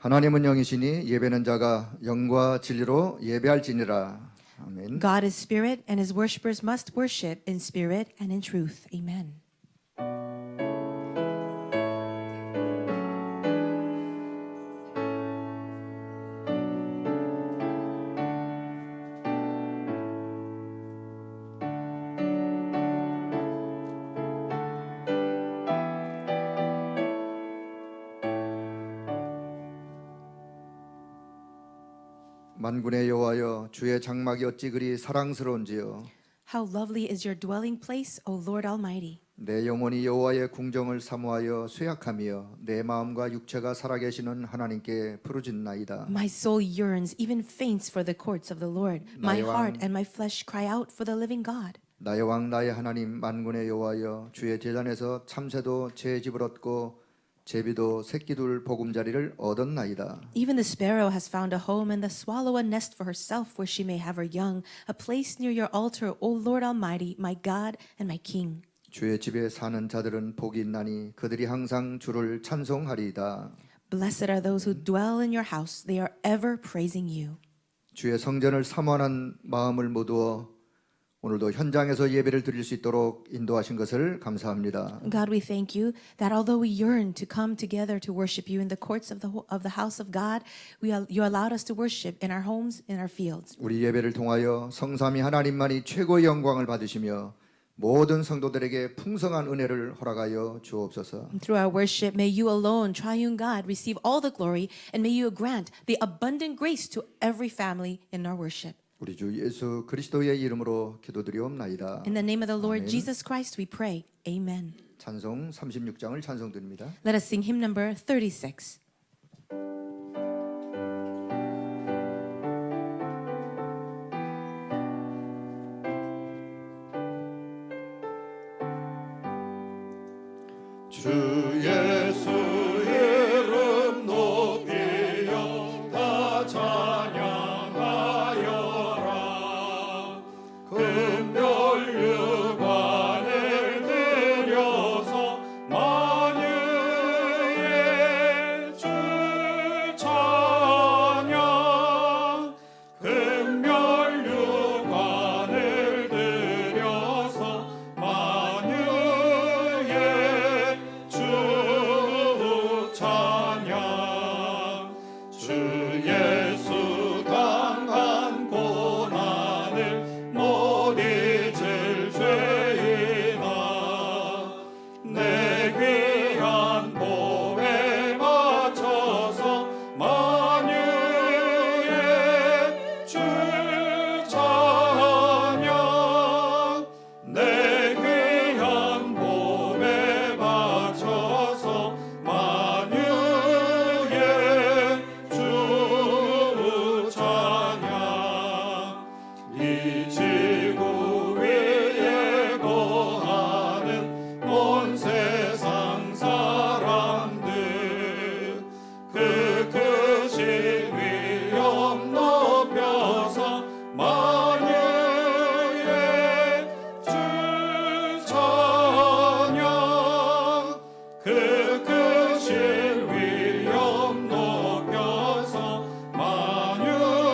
하나님은 영이시니 예배는 자가 영과 진리로 예배할지니라. 아멘. God is spirit, and his worshippers must worship in spirit and in truth. Amen. 만군의 여호와여, 주의 장막이 어찌 그리 사랑스러운지요. How lovely is your dwelling place, O Lord Almighty. 내 영혼이 여호와의 궁정을 사모하여 쇠약하며 내 마음과 육체가 살아계시는 하나님께 부르짖나이다. My soul yearns, even faints for the courts of the Lord. My 나의 왕, heart and my flesh cry out for the living God. 나의 왕 나의 하나님 만군의 여호와여, 주의 제단에서 참새도 제 집을 얻고 제비도 새끼둘 보금자리를 얻었나이다. Even the sparrow has found a home, and the swallow a nest for herself where she may have her young, a place near your altar, O Lord Almighty, my God and my King. 주의 집에 사는 자들은 복이 있나니 그들이 항상 주를 찬송하리이다. Blessed are those who dwell in your house, they are ever praising you. 주의 성전을 사모하는 마음을 모두어 오늘도 현장에서 예배를 드릴 수 있도록 인도하신 것을 감사합니다. God, we thank you that although we yearn to come together to worship you in the courts of the house of God, you allowed us to worship in our homes, in our fields. 우리 예배를 통하여 성삼위 하나님만이 최고의 영광을 받으시며 모든 성도들에게 풍성한 은혜를 허락하여 주옵소서. Through our worship, may you alone, triune God, receive all the glory, and may you grant the abundant grace to every family in our worship. 우리 주 예수 그리스도의 이름으로 기도드리옵나이다. In the name of the Lord 아멘. Jesus Christ, we pray. Amen. 찬송 36장을 찬송드립니다. Let us sing hymn number 36. 주 예수 이름 높이여 다 찬양하여라. 금별 유관을 들여서 만유의 주 찬양. 금별 유관을 들여서 만유의 주 찬양. 주 예수 강한 고난을 못 잊을 죄인아, 내 귀한 몸에 맞춰서 만유의 주 찬양. 내 귀한 몸에 맞춰서 만유의 주 찬양. 이 지구 위에 거하는 온 세상 사람들, 그 크신 위엄 높여서 만유의 주 찬양. 그 크신 위엄 높여서 만유의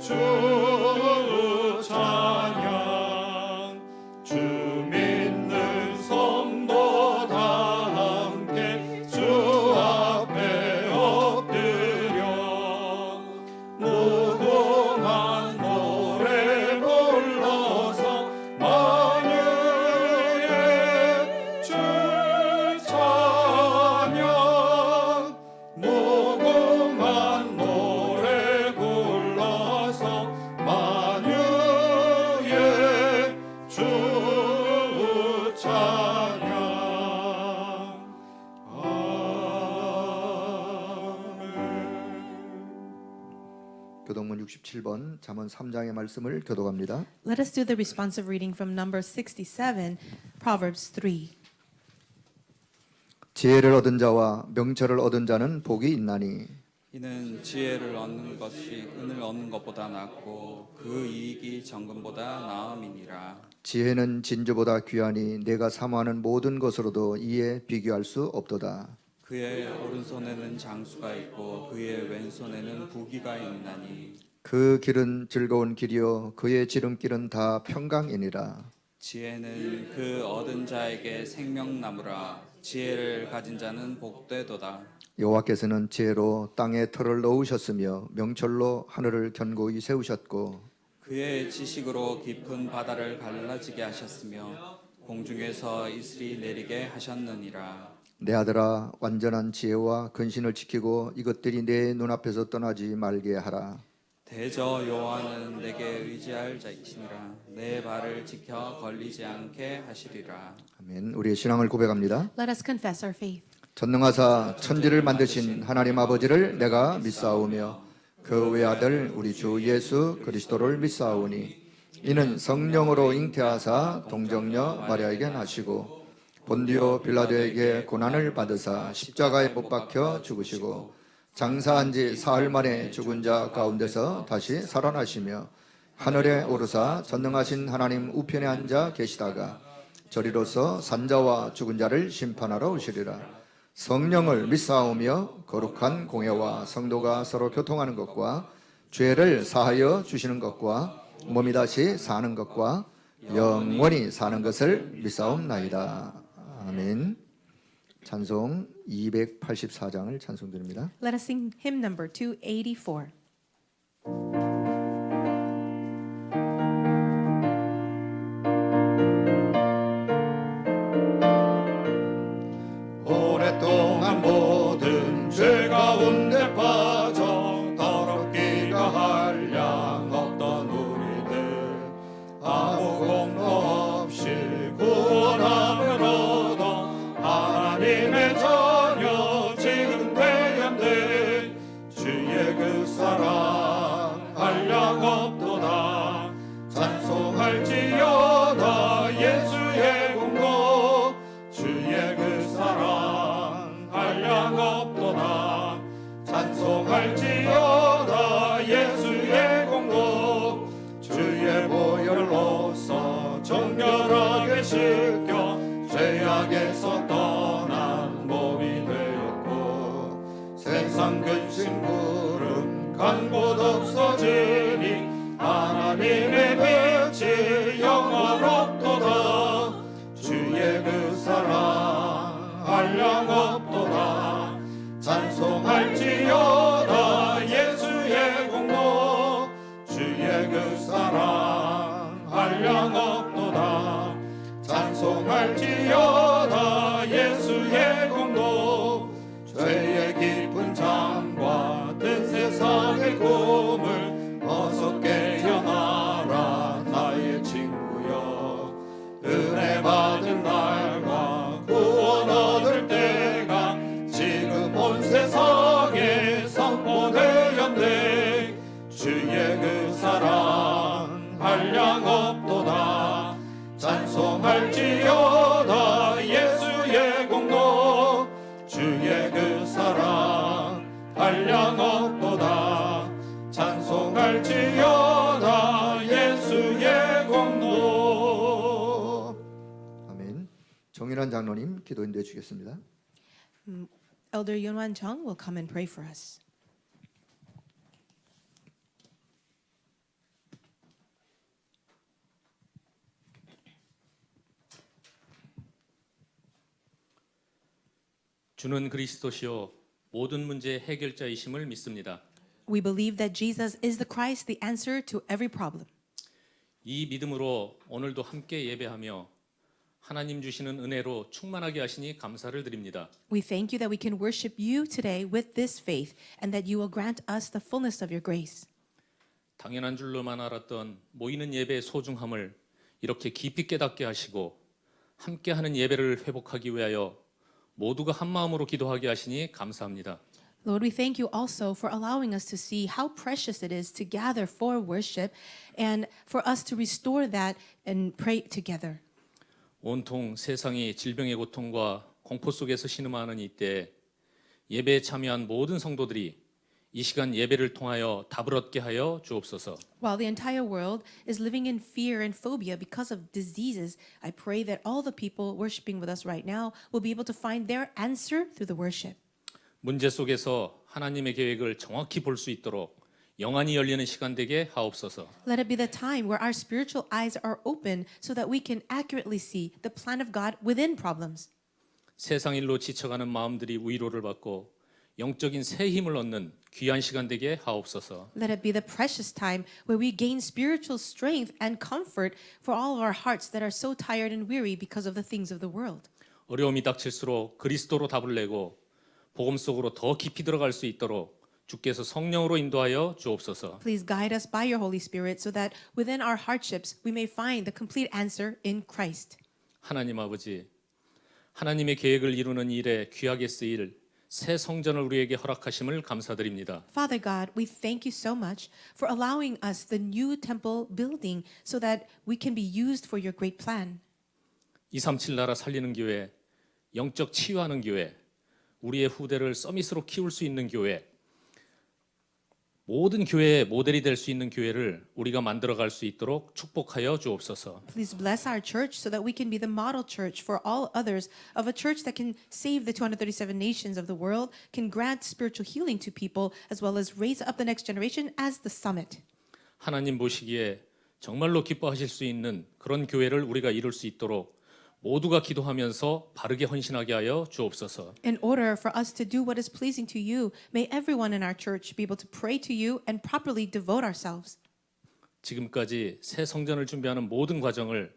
주 찬양. 주 믿는 성도 다 함께 주 앞에 엎드려 무궁한 노래 불러서 만유의 주 찬양. 무궁한 노래 불러서 만유의 주 찬양. 아멘. 교동문 67번 잠언 3장의 말씀을 교독합니다. Let us do the responsive reading from number 67, Proverbs 3. 지혜를 얻은 자와 명철을 얻은 자는 복이 있나니 이는 지혜를 얻는 것이 은을 얻는 것보다 낫고 그 이익이 정금보다 나음이니라. 지혜는 진주보다 귀하니 내가 사모하는 모든 것으로도 이에 비교할 수 없도다. 그의 오른손에는 장수가 있고 그의 왼손에는 부기가 있나니 그 길은 즐거운 길이요 그의 지름길은 다 평강이니라. 지혜는 그 얻은 자에게 생명나무라. 지혜를 가진 자는 복되도다. 여호와께서는 지혜로 땅에 털을 넣으셨으며 명철로 하늘을 견고히 세우셨고 그의 지식으로 깊은 바다를 갈라지게 하셨으며 공중에서 이슬이 내리게 하셨느니라. 내 아들아 완전한 지혜와 근신을 지키고 이것들이 내 눈앞에서 떠나지 말게 하라. 대저 여호와는 내게 의지할 자이시니라. 내 발을 지켜 걸리지 않게 하시리라. 아멘. 우리의 신앙을 고백합니다. Let us confess our faith. 전능하사 천지를 만드신 하나님 아버지를 내가 믿사오며 그 외아들 우리 주 예수 그리스도를 믿사오니 이는 성령으로 잉태하사 동정녀 마리아에게 나시고 본디오 빌라도에게 고난을 받으사 십자가에 못 박혀 죽으시고 장사한 지 사흘 만에 죽은 자 가운데서 다시 살아나시며 하늘에 오르사 전능하신 하나님 우편에 앉아 계시다가 저리로서 산자와 죽은 자를 심판하러 오시리라. 성령을 믿사오며 거룩한 공회와 성도가 서로 교통하는 것과 죄를 사하여 주시는 것과 몸이 다시 사는 것과 영원히 사는 것을 믿사옵나이다. 아멘. 찬송 284장을 찬송드립니다. Let us sing hymn number 284. 오랫동안 모든 죄 가운데 빠져 더럽기가 한량 없던 우리들 아무 공로 없이 구원함을 얻어 하나님의 자녀 지금 되었네. 주의 그 사랑 한량 없도다. 찬송할지어다 예수의 공로. 주의 그 사랑 한량 없도다. 찬송할지어다 예수의 공로. 주의 보혈로서 정결하게 씻겨 죄악에서 떠난 몸이 되었고 세상 근심 구름 간 곳 없어지니 하나님의 빛이 영원없도다. 주의 그 사랑 한량 없도다. 찬송할지어다 예수의 공로. 주의 그 사랑 한량 없도다. 찬송할지어다 예수의 공로. 죄의 깊은 잠과 뜬 세상의 꿈을 어서 깨어나라 나의 친구여. 은혜 받은 날과 구원 얻을 때가 지금 온 세상에 선포되었네. 주의 그 사랑 한량 없도다. 찬송할지어다 예수의 공로. 주의 그 사랑 한량 없도다. 찬송할지어다 예수의 공로. 아멘. 정인환 장로님 기도 인도해 주겠습니다. Elder Yunwan Chung will come and pray for us. 주는 그리스도시요 모든 문제의 해결자이심을 믿습니다. We believe that Jesus is the Christ, the answer to every problem. 이 믿음으로 오늘도 함께 예배하며 하나님 주시는 은혜로 충만하게 하시니 감사를 드립니다. We thank you that we can worship you today with this faith and that you will grant us the fullness of your grace. 당연한 줄로만 알았던 모이는 예배의 소중함을 이렇게 깊이 깨닫게 하시고 함께하는 예배를 회복하기 위하여 모두가 한 마음으로 기도하게 하시니 감사합니다. Lord, we thank you also for allowing us to see how precious it is to gather for worship and for us to restore that and pray together. 온통 세상이 질병의 고통과 공포 속에서 신음하는 이때 예배에 참여한 모든 성도들이 이 시간 예배를 통하여 답을 얻게 하여 주옵소서. While the entire world is living in fear and phobia because of diseases, I pray that all the people worshiping with us right now will be able to find their answer through the worship. 문제 속에서 하나님의 계획을 정확히 볼 수 있도록 영안이 열리는 시간 되게 하옵소서. Let it be the time where our spiritual eyes are open so that we can accurately see the plan of God within problems. 세상 일로 지쳐가는 마음들이 위로를 받고 영적인 새 힘을 얻는 귀한 시간 되게 하옵소서. Let it be the precious time where we gain spiritual strength and comfort for all of our hearts that are so tired and weary because of the things of the world. 어려움이 닥칠수록 그리스도로 답을 내고 복음 속으로 더 깊이 들어갈 수 있도록 주께서 성령으로 인도하여 주옵소서. Please guide us by your Holy Spirit so that within our hardships we may find the complete answer in Christ. 하나님 아버지, 하나님의 계획을 이루는 일에 귀하게 쓰일 새 성전을 우리에게 허락하심을 감사드립니다. Father God, we thank you so much for allowing us the new temple building so that we can be used for your great plan. 237 나라 살리는 교회, 영적 치유하는 교회, 우리의 후대를 서밋으로 키울 수 있는 교회, 모든 교회의 모델이 될 수 있는 교회를 우리가 만들어갈 수 있도록 축복하여 주옵소서. Please bless our church so that we can be the model church for all others of a church that can save the 237 nations of the world, can grant spiritual healing to people, as well as raise up the next generation as the summit. 하나님 보시기에 정말로 기뻐하실 수 있는 그런 교회를 우리가 이룰 수 있도록 모두가 기도하면서 바르게 헌신하게 하여 주옵소서. In order for us to do what is pleasing to you, may everyone in our church be able to pray to you and properly devote ourselves. 지금까지 새 성전을 준비하는 모든 과정을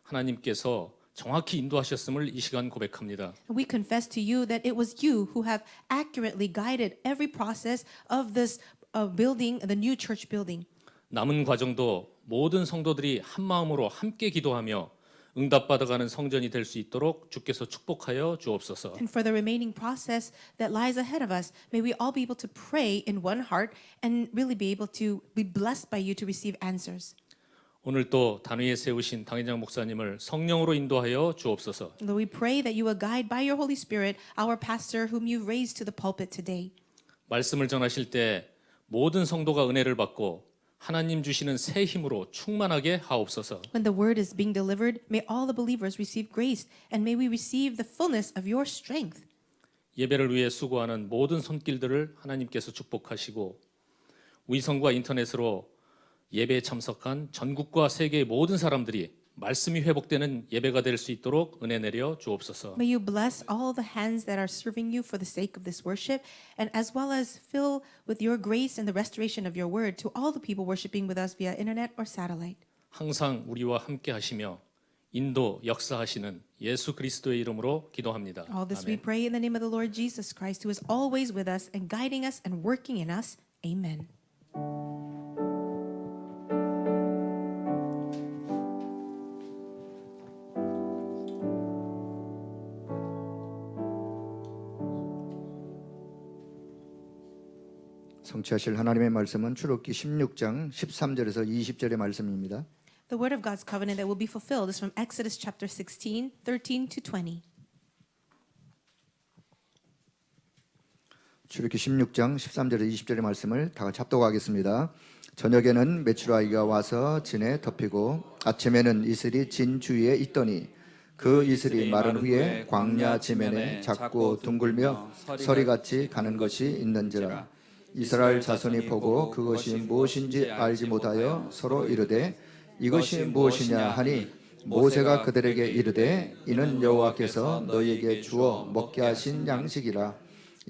하나님께서 정확히 인도하셨음을 이 시간 고백합니다. We confess to you that it was you who have accurately guided every process of this building, the new church building. 남은 과정도 모든 성도들이 한 마음으로 함께 기도하며 응답받아가는 성전이 될 수 있도록 주께서 축복하여 주옵소서. And for the remaining process that lies ahead of us, may we all be able to pray in one heart and really be able to be blessed by you to receive answers. 오늘 또 단위에 세우신 당회장 목사님을 성령으로 인도하여 주옵소서. Lord, we pray that you will guide by your Holy Spirit our pastor whom you've raised to the pulpit today. 말씀을 전하실 때 모든 성도가 은혜를 받고 하나님 주시는 새 힘으로 충만하게 하옵소서. When the word is being delivered, may all the believers receive grace and may we receive the fullness of your strength. 예배를 위해 수고하는 모든 손길들을 하나님께서 축복하시고 위성과 인터넷으로 예배에 참석한 전국과 세계의 모든 사람들이 말씀이 회복되는 예배가 될 수 있도록 은혜 내려 주옵소서. May you bless all the hands that are serving you for the sake of this worship, and as well as fill with your grace and the restoration of your word to all the people worshiping with us via internet or satellite. 항상 우리와 함께 하시며 인도 역사하시는 예수 그리스도의 이름으로 기도합니다. All this we pray in the name of the Lord Jesus Christ, who is always with us and guiding us and working in us. Amen. 성취하실 하나님의 말씀은 출애굽기 16장 13절에서 20절의 말씀입니다. The word of God's covenant that will be fulfilled is from Exodus chapter 16, 13 to 20. 출애굽기 16장 13절에서 20절의 말씀을 다 같이 합독하겠습니다. 저녁에는 메추라기가 와서 진에 덮이고 아침에는 이슬이 진 주위에 있더니 그 이슬이 마른 후에 광야 지면에 작고 둥글며 서리같이 가는 것이 있는지라. 이스라엘 자손이 보고 그것이 무엇인지 알지 못하여 서로 이르되 이것이 무엇이냐 하니 모세가 그들에게 이르되 이는 여호와께서 너희에게 주어 먹게 하신 양식이라.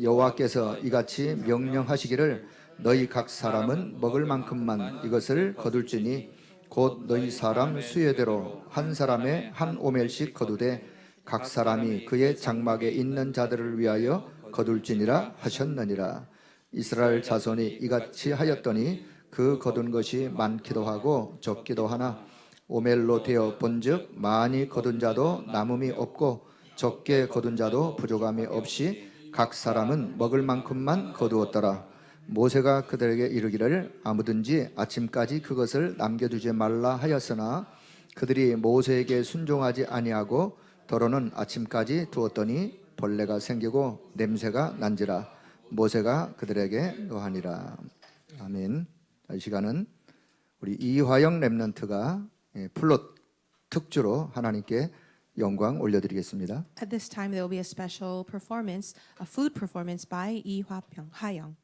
여호와께서 이같이 명령하시기를 너희 각 사람은 먹을 만큼만 이것을 거둘지니 곧 너희 사람 수예대로 한 사람에 한 오멜씩 거두되 각 사람이 그의 장막에 있는 자들을 위하여 거둘지니라 하셨느니라. 이스라엘 자손이 이같이 하였더니 그 거둔 것이 많기도 하고 적기도 하나 오멜로 되어 본즉 많이 거둔 자도 남음이 없고 적게 거둔 자도 부족함이 없이 각 사람은 먹을 만큼만 거두었더라. 모세가 그들에게 이르기를 아무든지 아침까지 그것을 남겨두지 말라 하였으나 그들이 모세에게 순종하지 아니하고 더러는 아침까지 두었더니 벌레가 생기고 냄새가 난지라. 모세가 그들에게 노하니라. 아멘. 이 시간은 우리 이화영 렘넌트가 플롯 특주로 하나님께 영광 올려드리겠습니다. At this time, there will be a special performance, a food performance by Lee Hwa-young.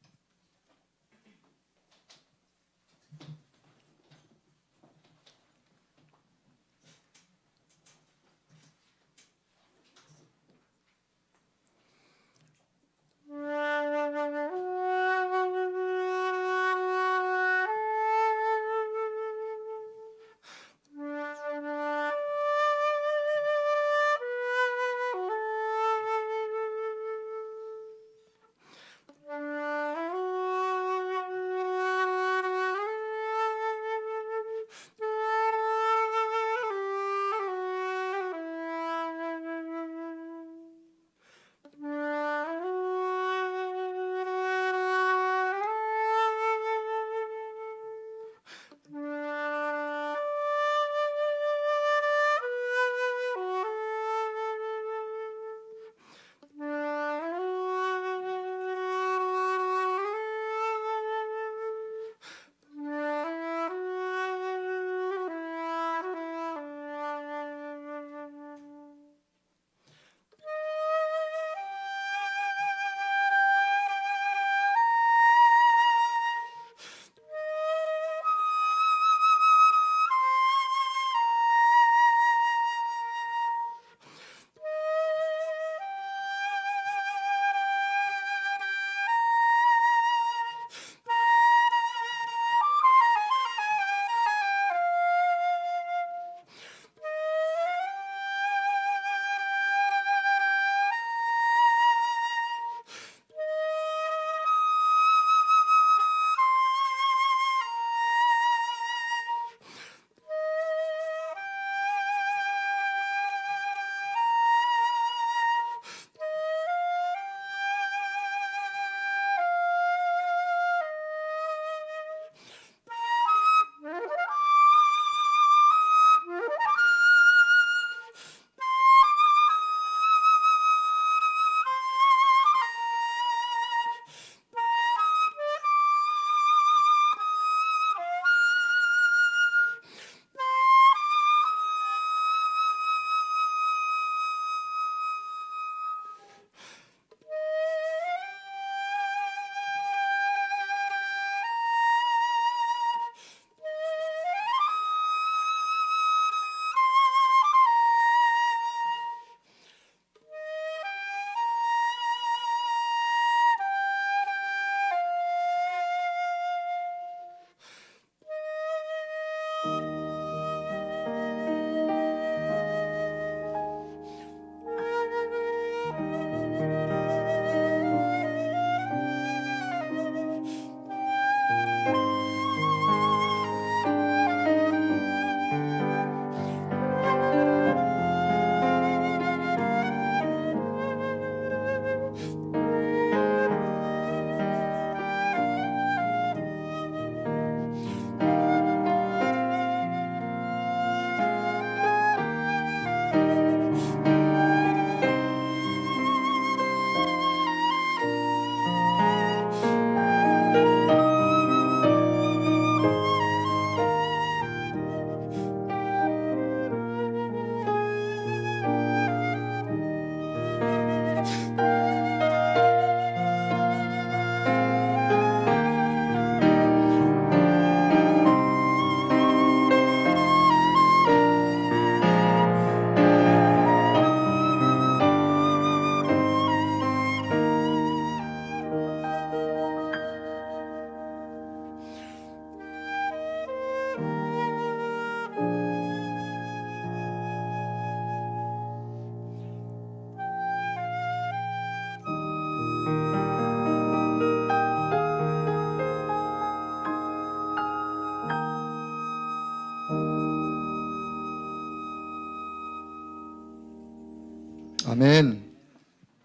아멘.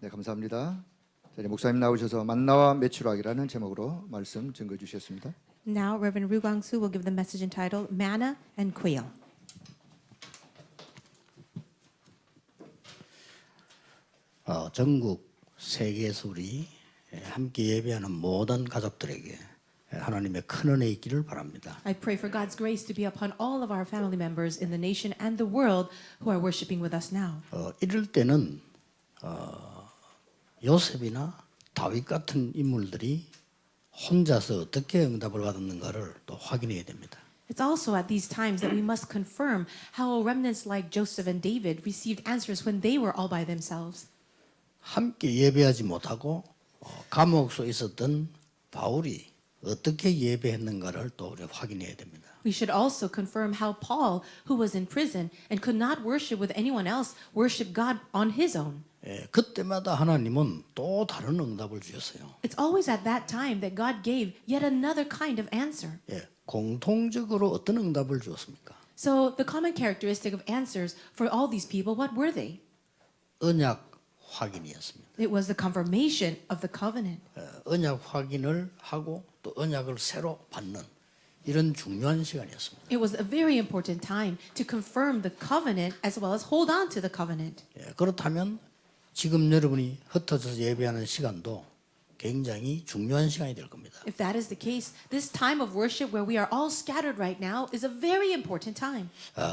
네, 감사합니다. 자, 이제 목사님 나오셔서 만나와 메추라기라는 제목으로 말씀 증거 주셨습니다. Now, Reverend Ru Gwang-soo will give the message entitled Manna and Quail. 전국 세계에서 우리 함께 예배하는 모든 가족들에게 하나님의 큰 은혜 있기를 바랍니다. I pray for God's grace to be upon all of our family members in the nation and the world who are worshiping with us now. 이럴 때는 요셉이나 다윗 같은 인물들이 혼자서 어떻게 응답을 받았는가를 또 확인해야 됩니다. It's also at these times that we must confirm how remnants like Joseph and David received answers when they were all by themselves. 함께 예배하지 못하고 감옥 속에 있었던 바울이 어떻게 예배했는가를 또 우리가 확인해야 됩니다. We should also confirm how Paul, who was in prison and could not worship with anyone else, worshiped God on his own. 그때마다 하나님은 또 다른 응답을 주셨어요. It's always at that time that God gave yet another kind of answer. 공통적으로 어떤 응답을 주었습니까? So the common characteristic of answers for all these people, what were they? 언약 확인이었습니다. It was the confirmation of the covenant. 언약 확인을 하고 또 언약을 새로 받는 이런 중요한 시간이었습니다. It was a very important time to confirm the covenant as well as hold on to the covenant. 그렇다면 지금 여러분이 흩어져서 예배하는 시간도 굉장히 중요한 시간이 될 겁니다. If that is the case, this time of worship where we are all scattered right now is a very important time.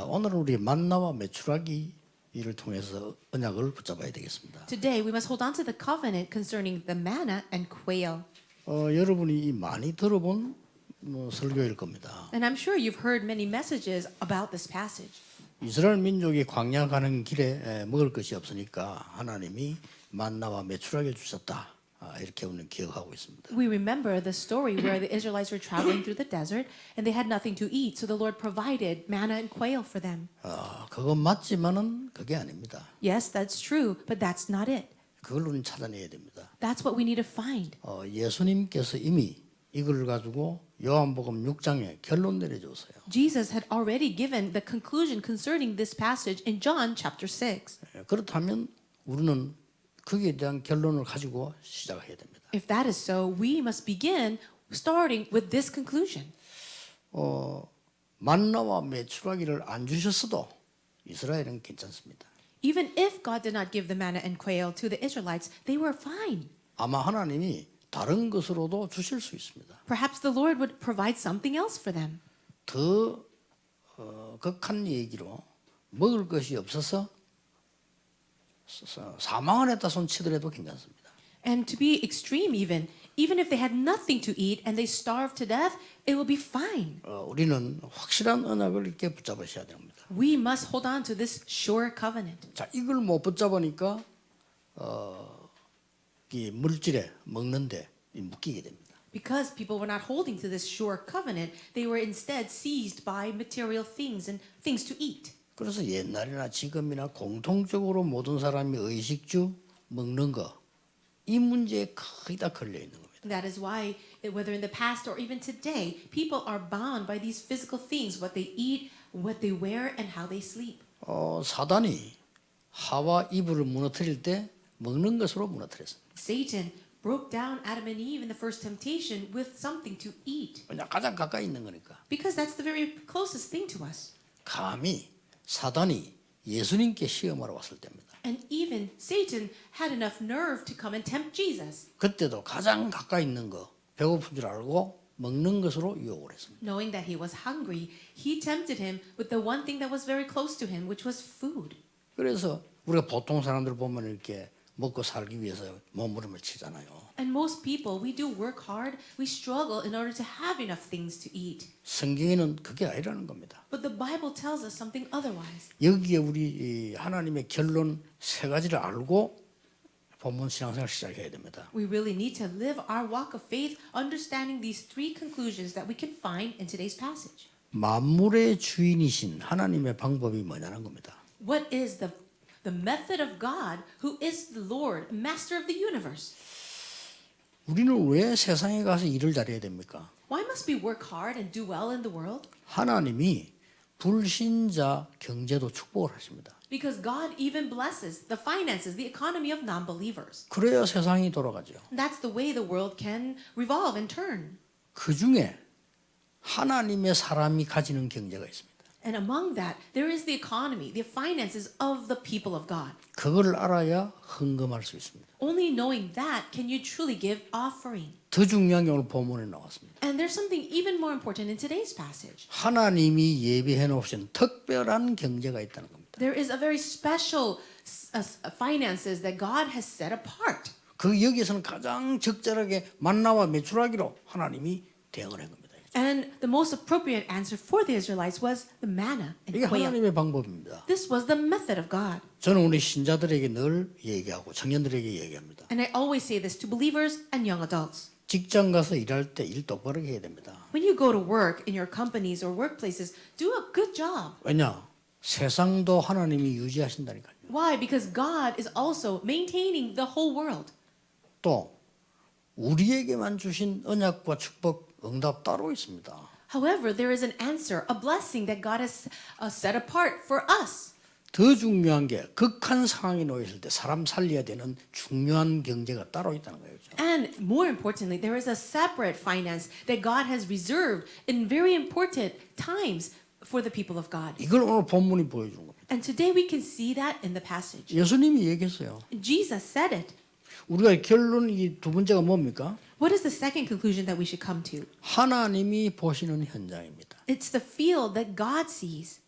오늘은 우리 만나와 메추라기를 통해서 언약을 붙잡아야 되겠습니다. Today we must hold on to the covenant concerning the manna and quail. 여러분이 많이 들어본 설교일 겁니다. And I'm sure you've heard many messages about this passage. 이스라엘 민족이 광야 가는 길에 먹을 것이 없으니까 하나님이 만나와 메추라기를 주셨다. 이렇게 우리는 기억하고 있습니다. We remember the story where the Israelites were traveling through the desert and they had nothing to eat, so the Lord provided manna and quail for them. 그건 맞지만은 그게 아닙니다. Yes, that's true, but that's not it. 그걸 우리는 찾아내야 됩니다. That's what we need to find. 예수님께서 이미 이걸 가지고 요한복음 6장에 결론 내려줬어요. Jesus had already given the conclusion concerning this passage in John chapter 6. 그렇다면 우리는 거기에 대한 결론을 가지고 시작해야 됩니다. If that is so, we must begin starting with this conclusion. 만나와 메추라기를 안 주셨어도 이스라엘은 괜찮습니다. Even if God did not give the manna and quail to the Israelites, they were fine. 아마 하나님이 다른 것으로도 주실 수 있습니다. Perhaps the Lord would provide something else for them. 더 극한 얘기로 먹을 것이 없어서 사망을 했다 손 치더라도 괜찮습니다. And to be extreme even if they had nothing to eat and they starved to death, it will be fine. 우리는 확실한 언약을 이렇게 붙잡으셔야 됩니다. We must hold on to this sure covenant. 자, 이걸 못 붙잡으니까 이 물질에 먹는데 묶이게 됩니다. Because people were not holding to this sure covenant, they were instead seized by material things and things to eat. 그래서 옛날이나 지금이나 공통적으로 모든 사람이 의식주 먹는 거 이 문제에 거의 다 걸려 있는 겁니다. That is why, whether in the past or even today, people are bound by these physical things, what they eat, what they wear, and how they sleep. 사단이 하와 이브를 무너뜨릴 때 먹는 것으로 무너뜨렸습니다. Satan broke down Adam and Eve in the first temptation with something to eat. 그냥 가장 가까이 있는 거니까. Because that's the very closest thing to us. 감히 사단이 예수님께 시험하러 왔을 때입니다. And even Satan had enough nerve to come and tempt Jesus. 그때도 가장 가까이 있는 거 배고픈 줄 알고 먹는 것으로 유혹을 했습니다. Knowing that he was hungry, he tempted him with the one thing that was very close to him, which was food. 그래서 우리가 보통 사람들 보면 이렇게 먹고 살기 위해서 몸부림을 치잖아요. And most people, we do work hard, we struggle in order to have enough things to eat. 성경에는 그게 아니라는 겁니다. But the Bible tells us something otherwise. 여기에 우리 하나님의 결론 세 가지를 알고 본문 신앙생활 시작해야 됩니다. We really need to live our walk of faith understanding these three conclusions that we can find in today's passage. 만물의 주인이신 하나님의 방법이 뭐냐는 겁니다. What is the method of God who is the Lord, master of the universe? 우리는 왜 세상에 가서 일을 잘해야 됩니까? Why must we work hard and do well in the world? 하나님이 불신자 경제도 축복을 하십니다. Because God even blesses the finances, the economy of non-believers. 그래야 세상이 돌아가죠. And that's the way the world can revolve and turn. 그 중에 하나님의 사람이 가지는 경제가 있습니다. And among that, there is the economy, the finances of the people of God. 그걸 알아야 헌금할 수 있습니다. Only knowing that can you truly give offering. 더 중요한 게 오늘 본문에 나왔습니다. And there's something even more important in today's passage. 하나님이 예비해 놓으신 특별한 경제가 있다는 겁니다. There is a very special finances that God has set apart. 그 여기에서는 가장 적절하게 만나와 메추라기로 하나님이 대응을 한 겁니다. And the most appropriate answer for the Israelites was the manna and 이게 quail. 하나님의 방법입니다. This was the method of God. 저는 우리 신자들에게 늘 얘기하고 청년들에게 얘기합니다. And I always say this to believers and young adults. 직장 가서 일할 때 일 똑바로 해야 됩니다. When you go to work in your companies or workplaces, do a good job. 왜냐? 세상도 하나님이 유지하신다니까요. Why? Because God is also maintaining the whole world. 또 우리에게만 주신 언약과 축복, 응답 따로 있습니다. However, there is an answer, a blessing that God has set apart for us. 더 중요한 게 극한 상황에 놓였을 때 사람 살려야 되는 중요한 경제가 따로 있다는 거예요. And more importantly, there is a separate finance that God has reserved in very important times for the people of God. 이걸 오늘 본문이 보여주는 겁니다. And today we can see that in the passage. 예수님이 얘기했어요. Jesus said it. 우리가 결론 이 두 번째가 뭡니까? What is the second conclusion that we should come to? 하나님이 보시는 현장입니다. It's the field that God sees.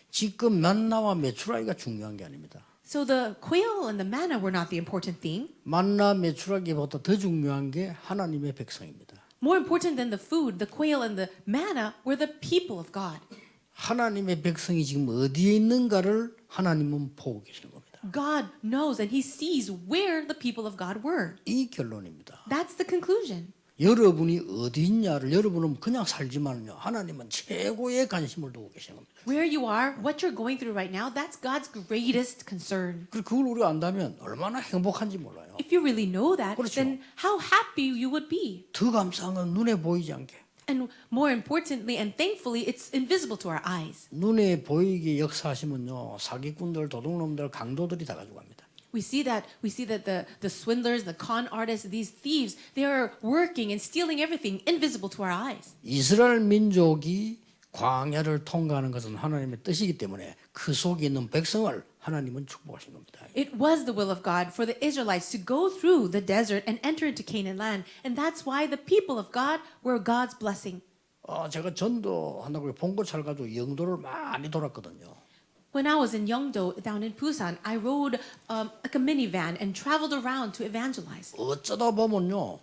지금 만나와 메추라기가 중요한 게 아닙니다. So the quail and the manna were not the important thing. 만나 메추라기보다 더 중요한 게 하나님의 백성입니다. More important than the food, the quail and the manna were the people of God. 하나님의 백성이 지금 어디에 있는가를 하나님은 보고 계시는 겁니다. God knows and He sees where the people of God were. 이 결론입니다. That's the conclusion. 여러분이 어디 있냐를 여러분은 그냥 살지만요. 하나님은 최고의 관심을 두고 계시는 겁니다. Where you are, what you're going through right now, that's God's greatest concern. 그리고 그걸 우리가 안다면 얼마나 행복한지 몰라요. If you really know that, 그렇죠. then how happy you would be. 더 감사한 건 눈에 보이지 않게. And more importantly and thankfully, it's invisible to our eyes. 눈에 보이게 역사하시면요. 사기꾼들, 도둑놈들, 강도들이 다 가져갑니다. We see that the swindlers, the con artists, these thieves, they are working and stealing everything invisible to our eyes. 이스라엘 민족이 광야를 통과하는 것은 하나님의 뜻이기 때문에 그 속에 있는 백성을 하나님은 축복하신 겁니다. It was the will of God for the Israelites to go through the desert and enter into Canaan land, and that's why the people of God were God's blessing. 제가 전도 한다고 봉고차를 가지고 영도를 많이 돌았거든요. When I was in Yeongdo down in Busan, I rode like a minivan and traveled around to evangelize. 어쩌다 보면요.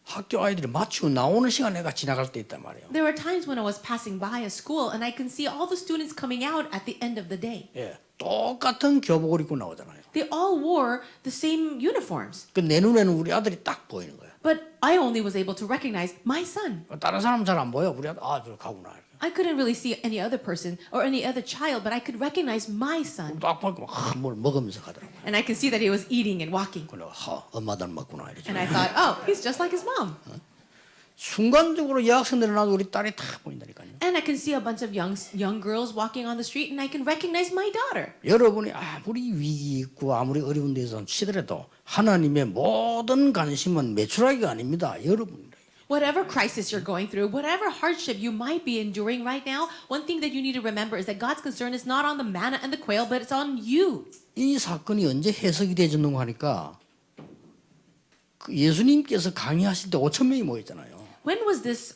학교 아이들이 마치고 나오는 시간에 내가 지나갈 때 있단 말이에요. There were times when I was passing by a school and I can see all the students coming out at the end of the day. 예, 똑같은 교복을 입고 나오잖아요. They all wore the same uniforms, 그 내 눈에는 우리 아들이 딱 보이는 거예요. but I only was able to recognize my son. 다른 사람은 잘 안 보여. 우리 아들 저 가구나. I couldn't really see any other person or any other child, but I could recognize my son. 딱 보니까 뭘 먹으면서 가더라고요. And I could see that he was eating and walking. 그래, 엄마 닮았구나 이러죠. And I thought, oh, he's just like his mom. 순간적으로 여학생들이 나도 우리 딸이 다 보인다니까요. And I can see a bunch of young girls walking on the street, and I can recognize my daughter. 여러분이 아무리 위기 있고 아무리 어려운 데서 치더라도 하나님의 모든 관심은 매출하기가 아닙니다. 여러분. Whatever crisis you're going through, whatever hardship you might be enduring right now, one thing that you need to remember is that God's concern is not on the manna and the quail, but it's on you. 이 사건이 언제 해석이 되었는가 하니까 그 예수님께서 강의하실 때 5천 명이 모였잖아요. When was this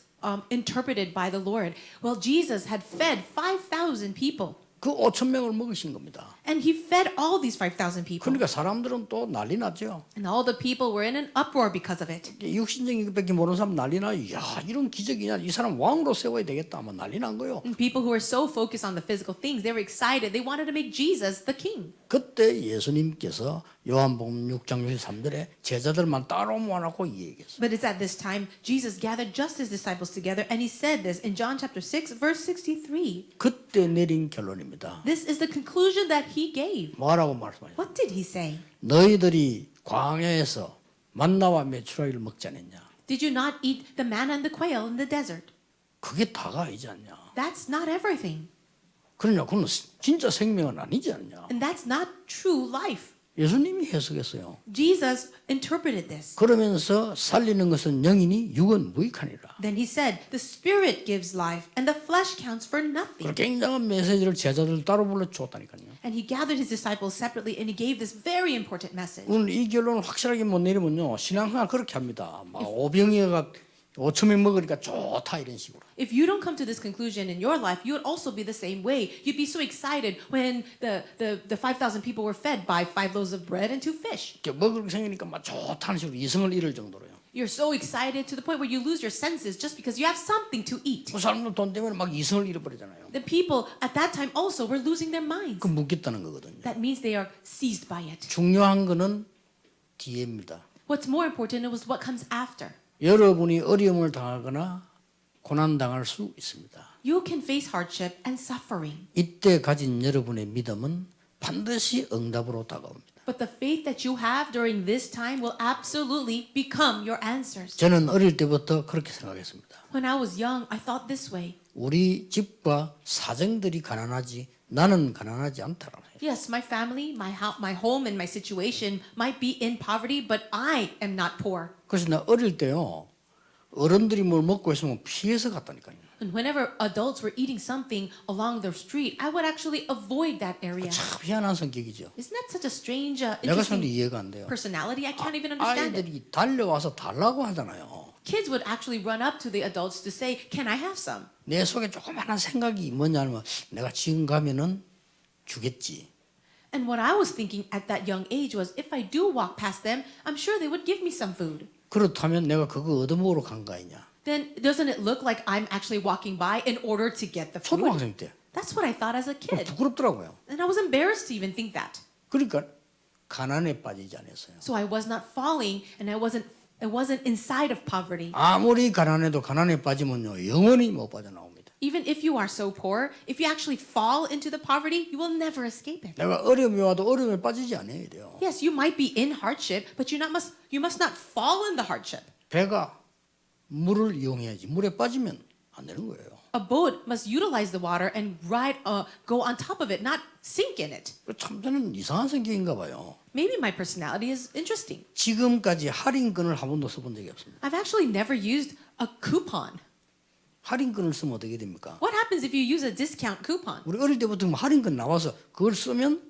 interpreted by the Lord? Well, Jesus had fed 5,000 people. 그 5천 명을 먹으신 겁니다. And he fed all these 5,000 people. 그러니까 사람들은 또 난리 났죠. And all the people were in an uproar because of it. 육신적인 것밖에 모르는 사람 난리 나요. 야, 이런 기적이냐. 이 사람 왕으로 세워야 되겠다. 아마 난리 난 거예요. And people who were so focused on the physical things, they were excited. They wanted to make Jesus the king. 그때 예수님께서 요한복음 6장 63절에 제자들만 따로 모아놓고 이 얘기했어요. But it's at this time Jesus gathered just his disciples together, and he said this in John chapter 6, verse 63. 그때 내린 결론입니다. This is the conclusion that he gave. 뭐라고 말씀하셨어요? What did he say? 너희들이 광야에서 만나와 메추라기를 먹지 않았냐? Did you not eat the manna and the quail in the desert? 그게 다가 아니지 않냐? That's not everything. 그러냐? 그건 진짜 생명은 아니지 않냐? And that's not true life. 예수님이 해석했어요. Jesus interpreted this. 그러면서 살리는 것은 영이니 육은 무익하니라. Then he said, the spirit gives life and the flesh counts for nothing. 그렇게 굉장한 메시지를 제자들 따로 불러 줬다니까요. And he gathered his disciples separately and he gave this very important message. 오늘 이 결론을 확실하게 못 내리면요, 신앙생활 그렇게 합니다. 막 오병이어가 5,000명 먹으니까 좋다 이런 식으로. If you don't come to this conclusion in your life, you would also be the same way. You'd be so excited when the 5,000 people were fed by 5 loaves of bread and 2 fish. 이렇게 먹을 게 생기니까 막 좋다는 식으로 이성을 잃을 정도로요. You're so excited to the point where you lose your senses just because you have something to eat. 그 사람들 돈 때문에 막 이성을 잃어버리잖아요. The people at that time also were losing their minds. 그 묻겠다는 거거든요. That means they are seized by it. 중요한 거는 뒤에입니다. What's more important is what comes after. 여러분이 어려움을 당하거나 고난 당할 수 있습니다. You can face hardship and suffering, 이때 가진 여러분의 믿음은 반드시 응답으로 다가옵니다. but the faith that you have during this time will absolutely become your answers. 저는 어릴 때부터 그렇게 생각했습니다. When I was young, I thought this way. 우리 집과 사정들이 가난하지 나는 가난하지 않다라는 거예요. Yes, my family, my home, and my situation might be in poverty, but I am not poor. 그래서 나 어릴 때요 어른들이 뭘 먹고 있으면 피해서 갔다니까요. And whenever adults were eating something along the street, I would actually avoid that area. 참 희한한 성격이죠. Isn't that such a strange, 내가 interesting 사는데 이해가 안 돼요. personality? I can't even understand it. 아이들이 달려와서 달라고 하잖아요. Kids would actually run up to the adults to say, "Can I have some?" 내 속에 조그마한 생각이 뭐냐면 내가 지금 가면은 주겠지. And what I was thinking at that young age was, if I do walk past them, I'm sure they would give me some food. 그렇다면 내가 그거 얻어먹으러 간 거 아니냐. Then doesn't it look like I'm actually walking by in order to get the food? 초등학생 때 That's what I thought as a kid. 부끄럽더라고요. And I was embarrassed to even think that. 그러니까 가난에 빠지지 않았어요. So I was not falling and I wasn't inside of poverty. 아무리 가난해도 가난에 빠지면요 영원히 못 빠져나옵니다. Even if you are so poor, if you actually fall into the poverty, you will never escape it. 내가 어려움이 와도 어려움에 빠지지 않아야 돼요. Yes, you might be in hardship, but you must not fall in the hardship. 배가 물을 이용해야지 물에 빠지면 안 되는 거예요. A boat must utilize the water and go on top of it, not sink in it. 참 저는 이상한 성격인가 봐요. Maybe my personality is interesting. 지금까지 할인권을 한 번도 써본 적이 없습니다. I've actually never used a coupon. 할인권을 쓰면 어떻게 됩니까? What happens if you use a discount coupon? 우리 어릴 때부터 할인권 나와서 그걸 쓰면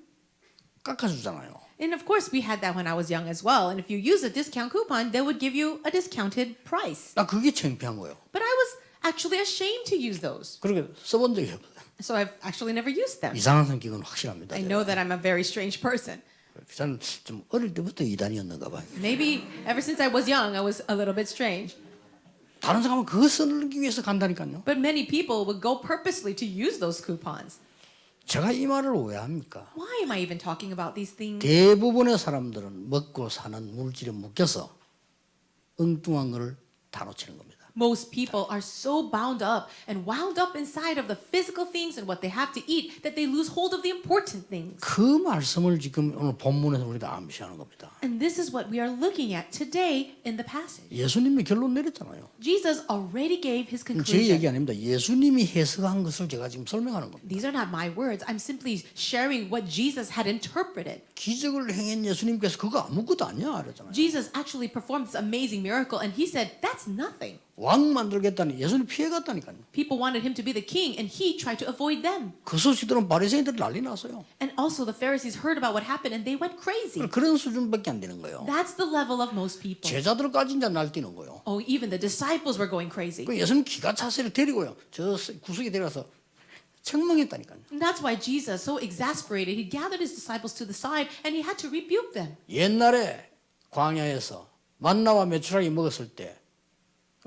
깎아주잖아요. And of course, we had that when I was young as well. And if you use a discount coupon, they would give you a discounted price. 나 그게 창피한 거예요. But I was actually ashamed to use those. 그렇게 써본 적이 없어요. So I've actually never used them. 이상한 성격은 확실합니다. I know that I'm a very strange person. 저는 좀 어릴 때부터 이단이었는가 봐요. Maybe ever since I was young, I was a little bit strange. 다른 사람은 그거 쓰기 위해서 간다니까요. But many people would go purposely to use those coupons. 제가 이 말을 오해합니까? Why am I even talking about these things? 대부분의 사람들은 먹고 사는 물질에 묶여서 엉뚱한 거를 다 놓치는 겁니다. Most people are so bound up and wound up inside of the physical things and what they have to eat that they lose hold of the important things. 그 말씀을 지금 오늘 본문에서 우리가 암시하는 겁니다. And this is what we are looking at today in the passage. 예수님이 결론 내렸잖아요. Jesus already gave his 제 conclusion. 얘기 아닙니다. 예수님이 해석한 것을 제가 지금 설명하는 겁니다. These are not my words. I'm simply sharing what Jesus had interpreted. 기적을 행한 예수님께서 그거 아무것도 아니야 그랬잖아요. Jesus actually performed this amazing miracle and he said, that's nothing. 왕 만들겠다니 예수님 피해갔다니까요. People wanted him to be the king and he tried to avoid them. 그 소식 들은 바리새인들이 난리 났어요. And also the Pharisees heard about what happened and they went crazy. 그런 수준밖에 안 되는 거예요. That's the level of most people. 제자들까지 이제 날뛰는 거예요. Oh, even the disciples were going crazy. 그 예수님 기가 차서 데리고요. 저 구석에 데려가서 책망했다니까요. And that's why Jesus, so exasperated, he gathered his disciples to the side and he had to rebuke them. 옛날에 광야에서 만나와 메추라기 먹었을 때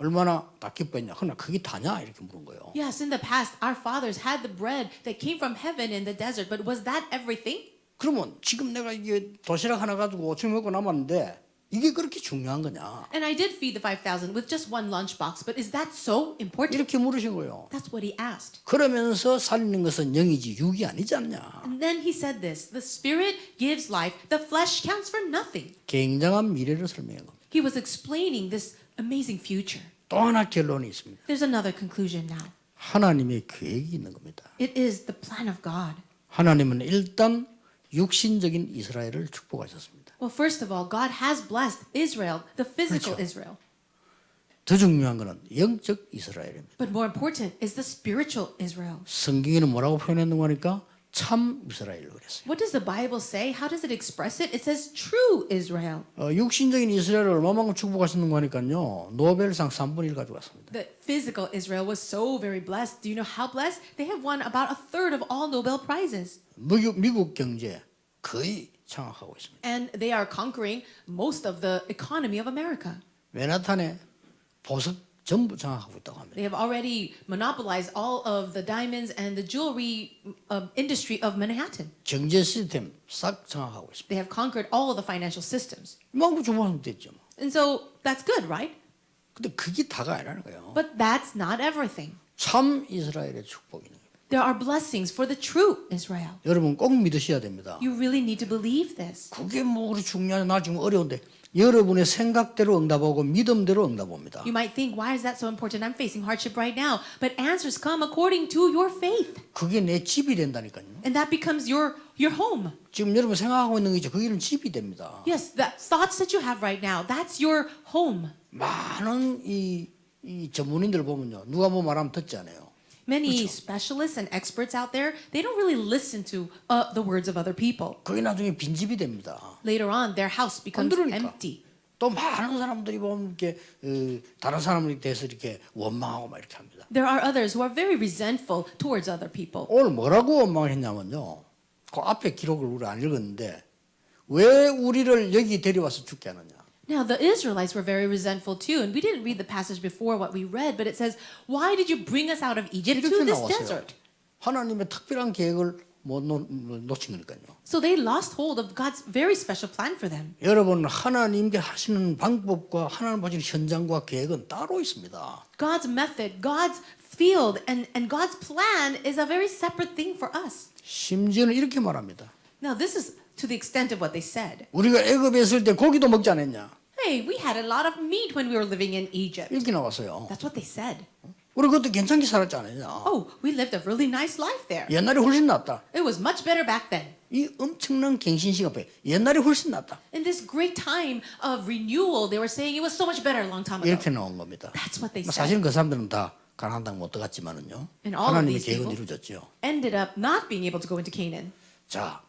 얼마나 다 기뻐했냐. 그러나 그게 다냐 이렇게 물은 거예요. Yes, in the past, our fathers had the bread that came from heaven in the desert, but was that everything? 그러면 지금 내가 이게 도시락 하나 가지고 5천 먹고 남았는데 이게 그렇게 중요한 거냐? And I did feed the 5,000 with just one lunchbox, but is that so important? 이렇게 물으신 거예요. That's what he asked. 그러면서 살리는 것은 영이지 육이 아니지 않냐? And then he said this, the spirit gives life, the flesh counts for nothing. 굉장한 미래를 설명한 겁니다. He was explaining this amazing future. 또 하나 결론이 있습니다. There's another conclusion now. 하나님의 계획이 있는 겁니다. It is the plan of God. 하나님은 일단 육신적인 이스라엘을 축복하셨습니다. Well, first of all, God has blessed Israel, the physical Israel. 더 중요한 것은 영적 이스라엘입니다. But more important is the spiritual Israel. 성경에는 뭐라고 표현했는가 하니까 참 이스라엘로 그랬어요. What does the Bible say? How does it express it? It says true Israel. 육신적인 이스라엘을 얼마만큼 축복하셨는가 하니까요. 노벨상 3분의 1 가져갔습니다. The physical Israel was so very blessed. Do you know how blessed? They have won about a third of all Nobel Prizes. 미국 경제 거의 장악하고 있습니다. And they are conquering most of the economy of America. 맨하탄에 보석 전부 장악하고 있다고 합니다. They have already monopolized all of the diamonds and the jewelry industry of Manhattan. 경제 시스템 싹 장악하고 있습니다. They have conquered all of the financial systems. 이만큼 축복하면 됐죠. And so that's good, right? 근데 그게 다가 아니라는 거예요. But that's not everything. 참 이스라엘의 축복이는 거예요. There are blessings for the true Israel. 여러분 꼭 믿으셔야 됩니다. You really need to believe this. 그게 뭐 그리 중요하냐 나 지금 어려운데 여러분의 생각대로 응답하고 믿음대로 응답합니다. You might think, why is that so important? I'm facing hardship right now. But answers come according to your faith. 그게 내 집이 된다니까요. And that becomes your home. 지금 여러분 생각하고 있는 게 있죠. 그게는 집이 됩니다. Yes, the thoughts that you have right now, that's your home. 많은 이 전문인들 보면요. 누가 뭐 말하면 듣지 않아요. Many specialists and experts out there, they don't really listen to the words of other people. 그게 나중에 빈집이 됩니다. Later on, their house becomes 들으니까. empty. 또 많은 사람들이 보면 이렇게 다른 사람에 대해서 이렇게 원망하고 막 이렇게 합니다. There are others who are very resentful towards other people. 오늘 뭐라고 원망을 했냐면요. 그 앞에 기록을 우리 안 읽었는데 왜 우리를 여기 데려와서 죽게 하느냐. Now, the Israelites were very resentful too, and we didn't read the passage before what we read, but it says, why did you bring us out of Egypt to 이렇게 this 나왔어요. desert? 하나님의 특별한 계획을 못 놓친 거니까요. So they lost hold of God's very special plan for them. 여러분 하나님께 하시는 방법과 하나님 보시는 현장과 계획은 따로 있습니다. God's method, God's field, and God's plan is a very separate thing for us. 심지어는 이렇게 말합니다. Now, this is to the extent of what they said. 우리가 애굽에 있을 때 고기도 먹지 않았냐? Hey, we had a lot of meat when we were living in Egypt. 이렇게 나왔어요. That's what they said. 우리 그것도 괜찮게 살았지 않았냐? Oh, we lived a really nice life there. 옛날에 훨씬 낫다. It was much better back then. 이 엄청난 갱신 시간에 옛날에 훨씬 낫다. In this great time of renewal, they were saying it was so much better a long time ago. 이렇게 나온 겁니다. That's what they said. 사실은 그 사람들은 다 가나안 땅 못 들어갔지만은요. And all of 하나님의 these 계획은 people 이루어졌죠. ended up not being able to go into Canaan. 자,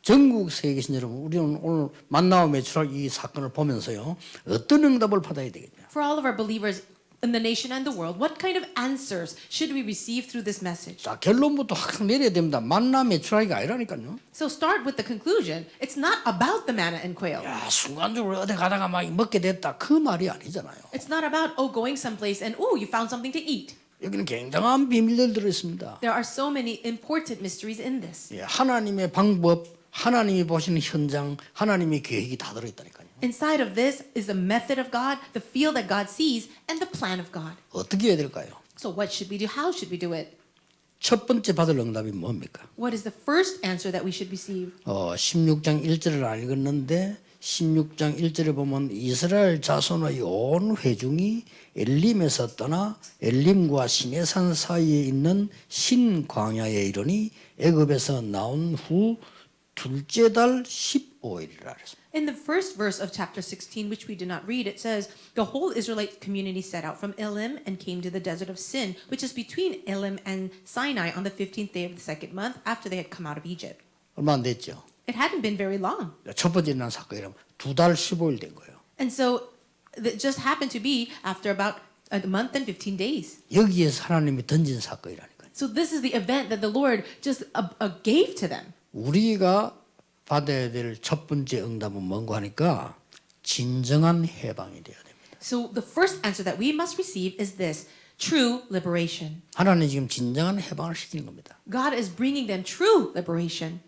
전국 세계 계신 여러분, 우리는 오늘 만나와 매출학 이 사건을 보면서요. 어떤 응답을 받아야 되겠냐? For all of our believers in the nation and the world, what kind of answers should we receive through this message? 자, 결론부터 확 내려야 됩니다. 만나 매출하기가 아니라니까요. So start with the conclusion. It's not about the manna and quail. 야, 순간적으로 어디 가다가 막 먹게 됐다. 그 말이 아니잖아요. It's not about, going someplace and, you found something to eat. 여기는 굉장한 비밀들 들어 있습니다. There are so many important mysteries in this. 예, 하나님의 방법, 하나님이 보시는 현장, 하나님의 계획이 다 들어 있다니까요. Inside of this is the method of God, the field that God sees, and the plan of God. 어떻게 해야 될까요? So what should we do? How should we do it? 첫 번째 받을 응답이 뭡니까? What is the first answer that we should receive? 16장 1절을 안 읽었는데 16장 1절에 보면 이스라엘 자손의 온 회중이 엘림에서 떠나 엘림과 시내산 사이에 있는 신광야에 이르니 애굽에서 나온 후 둘째 달 15일이라 그랬습니다. In the first verse of chapter 16, which we did not read, it says, the whole Israelite community set out from Elim and came to the desert of Sin, which is between Elim and Sinai on the 15th day of the second month after they had come out of Egypt. 얼마 안 됐죠. It hadn't been very long. 첫 번째 일어난 사건이라면 2달 15일 된 거예요. And so it just happened to be after about a month and 15 days. 여기에서 하나님이 던진 사건이라니까요. So this is the event that the Lord just gave to them. 우리가 받아야 될 첫 번째 응답은 뭔가 하니까 진정한 해방이 되어야 됩니다. So the first answer that we must receive is this, true liberation. 하나님 지금 진정한 해방을 시키는 겁니다. God is bringing them true liberation.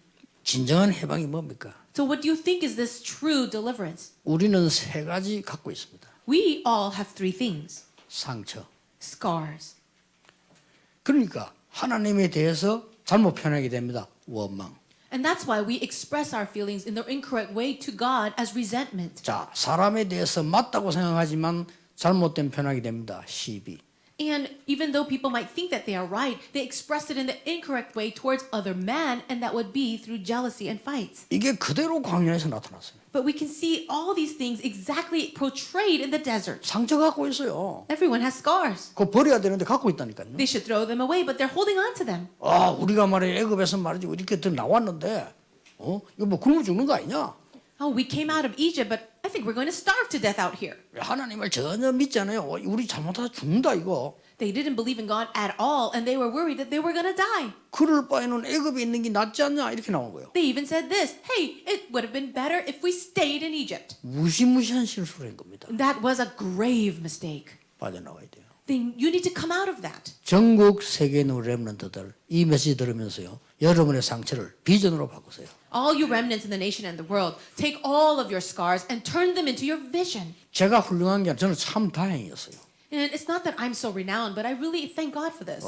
진정한 해방이 뭡니까? So what do you think is this true deliverance? 우리는 세 가지 갖고 있습니다. We all have three things. 상처. Scars. 그러니까 하나님에 대해서 잘못 표현하게 됩니다. 원망. And that's why we express our feelings in the incorrect way to God as resentment. 자, 사람에 대해서 맞다고 생각하지만 잘못된 표현하게 됩니다. 시비. And even though people might think that they are right, they express it in the incorrect way towards other men, and that would be through jealousy and fights. 이게 그대로 광야에서 나타났어요. But we can see all these things exactly portrayed in the desert. 상처 갖고 있어요. Everyone has scars. 그거 버려야 되는데 갖고 있다니까요. They should throw them away, but they're holding on to them. 아, 우리가 말이야 애굽에서 말이지 이렇게 더 나왔는데, 이거 뭐 굶어 죽는 거 아니냐? Oh, we came out of Egypt, but I think we're going to starve to death out here. 하나님을 전혀 믿지 않아요. 우리 잘못하다 죽는다 이거. They didn't believe in God at all, and they were worried that they were going to die. 그럴 바에는 애굽에 있는 게 낫지 않냐 이렇게 나온 거예요. They even said this, hey, it would have been better if we stayed in Egypt. 무시무시한 실수를 한 겁니다. That was a grave mistake. 빠져나와야 돼요. Then you need to come out of that. 전국 세계 있는 렘넌트들 이 메시지 들으면서요. 여러분의 상처를 비전으로 바꾸세요. All you remnants in the nation and the world, take all of your scars and turn them into your vision. 제가 훌륭한 게 아니라 저는 참 다행이었어요. And it's not that I'm so renowned, but I really thank God for this.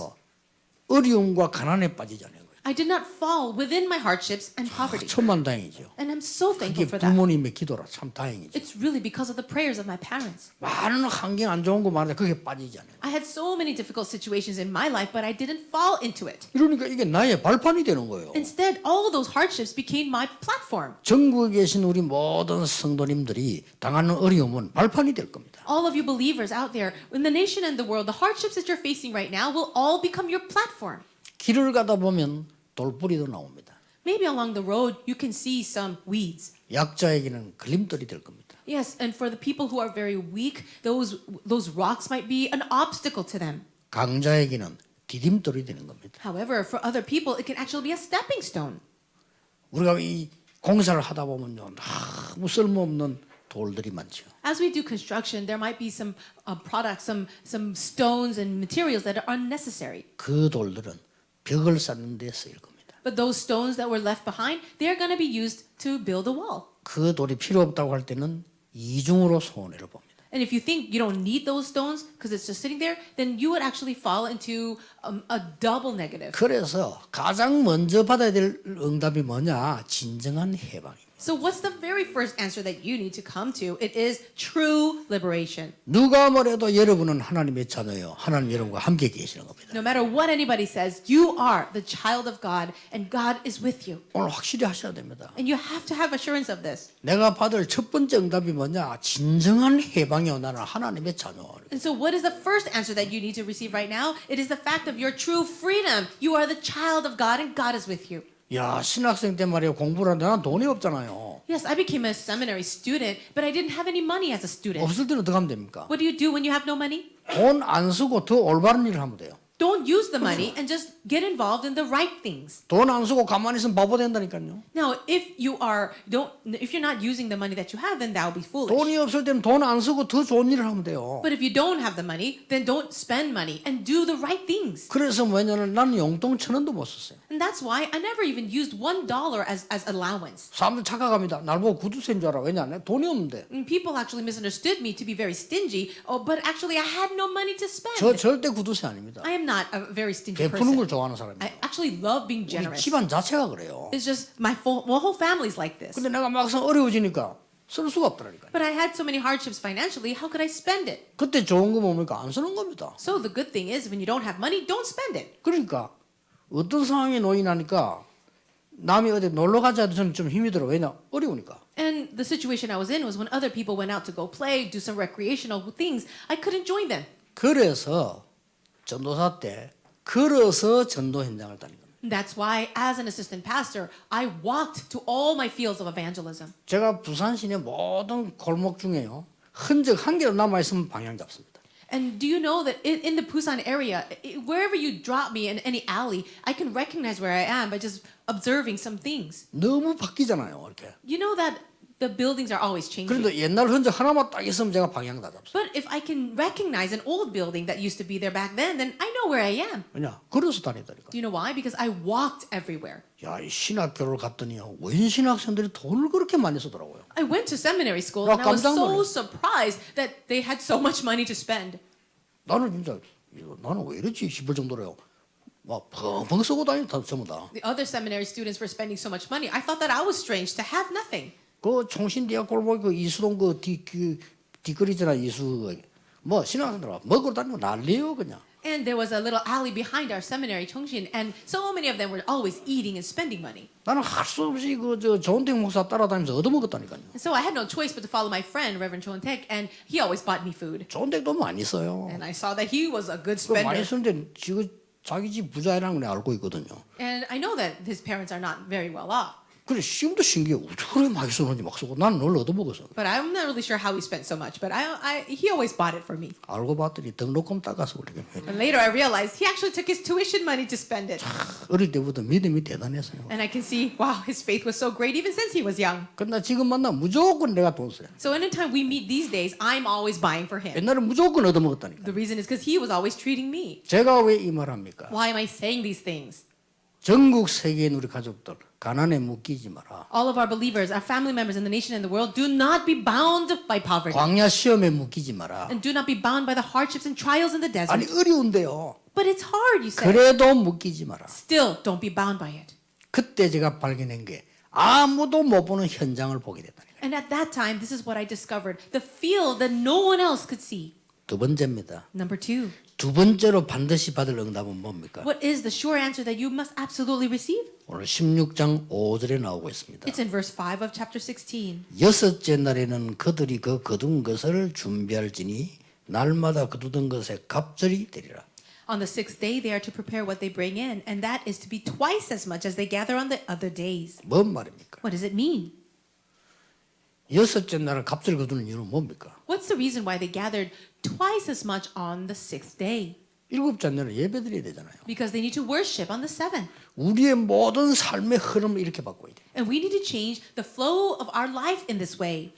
어려움과 가난에 빠지지 않은 거예요. I did not fall within my hardships and poverty. 천만 다행이죠. And I'm so 그게 thankful for that. 부모님의 기도라 참 다행이죠. It's really because of the prayers of my parents. 많은 환경 안 좋은 거 많은데 그게 빠지지 않아요. I had so many difficult situations in my life, but I didn't fall into it. 이러니까 이게 나의 발판이 되는 거예요. Instead, all those hardships became my platform. 전국에 계신 우리 모든 성도님들이 당하는 어려움은 발판이 될 겁니다. All of you believers out there, in the nation and the world, the hardships that you're facing right now will all become your platform. 길을 가다 보면 돌뿌리도 나옵니다. Maybe along the road, you can see some weeds. 약자에게는 걸림돌이 될 겁니다. Yes, and for the people who are very weak, those rocks might be an obstacle to them. 강자에게는 디딤돌이 되는 겁니다. However, for other people, it can actually be a stepping stone. 우리가 이 공사를 하다 보면요, 아무 쓸모없는 돌들이 많죠. As we do construction, there might be some products, some stones and materials that are unnecessary. 그 돌들은 벽을 쌓는 데 쓰일 겁니다. But those stones that were left behind, they are going to be used to build a wall. 그 돌이 필요 없다고 할 때는 이중으로 손해를 봅니다. And if you think you don't need those stones because it's just sitting there, then you would actually fall into a double negative. 그래서 가장 먼저 받아야 될 응답이 뭐냐? 진정한 해방입니다. So what's the very first answer that you need to come to? It is true liberation. 누가 뭐래도 여러분은 하나님의 자녀요. 하나님 여러분과 함께 계시는 겁니다. No matter what anybody says, you are the child of God and God is with you. 오늘 확실히 하셔야 됩니다. And you have to have assurance of this. 내가 받을 첫 번째 응답이 뭐냐? 진정한 해방이요. 나는 하나님의 자녀. And so what is the first answer that you need to receive right now? It is the fact of your true freedom. You are the child of God and God is with you. 야, 신학생 때 말이야 공부를 하는데 난 돈이 없잖아요. Yes, I became a seminary student, but I didn't have any money as a student. 없을 때는 어떻게 하면 됩니까? What do you do when you have no money? 돈 안 쓰고 더 올바른 일을 하면 돼요. Don't use the money and just get involved in the right things. 돈 안 쓰고 가만히 있으면 바보 된다니까요. Now, if you're not using the money that you have, then that will be foolish. 돈이 없을 때는 돈 안 쓰고 더 좋은 일을 하면 돼요. But if you don't have the money, then don't spend money and do the right things. 그래서 뭐냐면 나는 용돈 1,000원도 못 썼어요. And that's why I never even used $1 as allowance. 사람들 착각합니다. 날 보고 구두쇠인 줄 알아. 왜냐? 내 돈이 없는데. And people actually misunderstood me to be very stingy. Oh, but actually I had no money to spend. 저 절대 구두쇠 아닙니다. I am not a very stingy 베푸는 걸 person. 좋아하는 I 사람이에요. actually love being 우리 generous. 집안 자체가 그래요. It's just my whole family's like this. 근데 내가 막상 어려워지니까 쓸 수가 없더라니까요. But I had so many hardships financially, how could I spend it? 그때 좋은 거 뭡니까? 안 쓰는 겁니다. So the good thing is when you don't have money, don't spend it. 그러니까 어떤 상황에 놓이나니까 남이 어디 놀러 가자 해도 저는 좀 힘이 들어. 왜냐? 어려우니까. And the situation I was in was when other people went out to go play, do some recreational things, I couldn't join them. 그래서 전도사 때 걸어서 전도 현장을 다닌 겁니다. That's why, as an assistant pastor, I walked to all my fields of evangelism. 제가 부산 시내 모든 골목 중에요. 흔적 한 개로 남아 있으면 방향 잡습니다. And do you know that in the Busan area, wherever you drop me in any alley, I can recognize where I am by just observing some things. 너무 바뀌잖아요, 이렇게. You know that the buildings are always changing. 그런데 옛날 흔적 하나만 딱 있으면 제가 방향 다 잡습니다. But if I can recognize an old building that used to be there back then I know where I am. 왜냐? 걸어서 다니다니까. Do you know why? Because I walked everywhere. 야, 이 신학교를 갔더니요. 원신 학생들이 돈을 그렇게 많이 쓰더라고요. I went to seminary school 나 and I was 깜짝 so 놀랐어. surprised that they had so much money to spend. 나는 진짜 나는 왜 이러지 싶을 정도로요. 막 펑펑 쓰고 다니다 전부 다. The other seminary students were spending so much money. I thought that I was strange to have nothing. 그 총신대학 골목 그 이수동 그 뒷거리잖아 이수 뭐 신앙생들 먹으러 다니고 난리요 그냥. And there was a little alley behind our seminary, Chongshin, and so many of them were always eating and spending money. 나는 할 수 없이 그 조은택 목사 따라다니면서 얻어먹었다니까요. And so I had no choice but to follow my friend, Reverend Cho Taek, and he always bought me food. 조은택도 많이 써요. And I saw that he was a good 그 많이 spender. 쓰는데 지금 자기 집 부자라는 걸 알고 있거든요. And I know that his parents are not very well off. 그래 지금도 신기해. 어떻게 많이 쓰는지 막 쓰고 나는 늘 얻어먹었어. But I'm not really sure how he spent so much, but he always bought it for me. 알고 봤더니 등록금 닦아서 그렇게. And later I realized he actually took his tuition money to spend it. 어릴 때부터 믿음이 대단했어요. And I can see, wow, his faith was so great even since he was young. 근데 지금 만나 무조건 내가 돈 써요. So anytime we meet these days, I'm always buying for him. 옛날에 무조건 얻어먹었다니까. The reason is because he was always treating me. 제가 왜 이 말합니까? Why am I saying these things? 전국 세계인 우리 가족들 가난에 묶이지 마라. All of our believers, our family members in the nation and the world, do not be bound by poverty. 광야 시험에 묶이지 마라. And do not be bound by the hardships and trials in the 아니 desert. 어려운데요. But it's hard, you say. 그래도 묶이지 마라. Still, don't be bound by it. 그때 제가 발견한 게 아무도 못 보는 현장을 보게 됐다니까. And at that time, this is what I discovered. The field that no one else could see. 두 번째입니다. Number 2. 두 번째로 반드시 받을 응답은 뭡니까? What is the sure answer that you must absolutely receive? 오늘 16장 5절에 나오고 있습니다. It's in verse 5 of chapter 16. 여섯째 날에는 그들이 그 거둔 것을 준비할지니 날마다 거두던 것에 갑절이 되리라. On the 6th day, they are to prepare what they bring in, and that is to be twice as much as they gather on the other days. 뭔 말입니까? What does it mean? 여섯째 날은 갑절 거두는 이유는 뭡니까? What's the reason why they gathered twice as much on the 6th day? 일곱째 날은 예배드려야 되잖아요. Because they need to worship on the 7th. 우리의 모든 삶의 흐름을 이렇게 바꿔야 돼요. And we need to change the flow of our life in this way.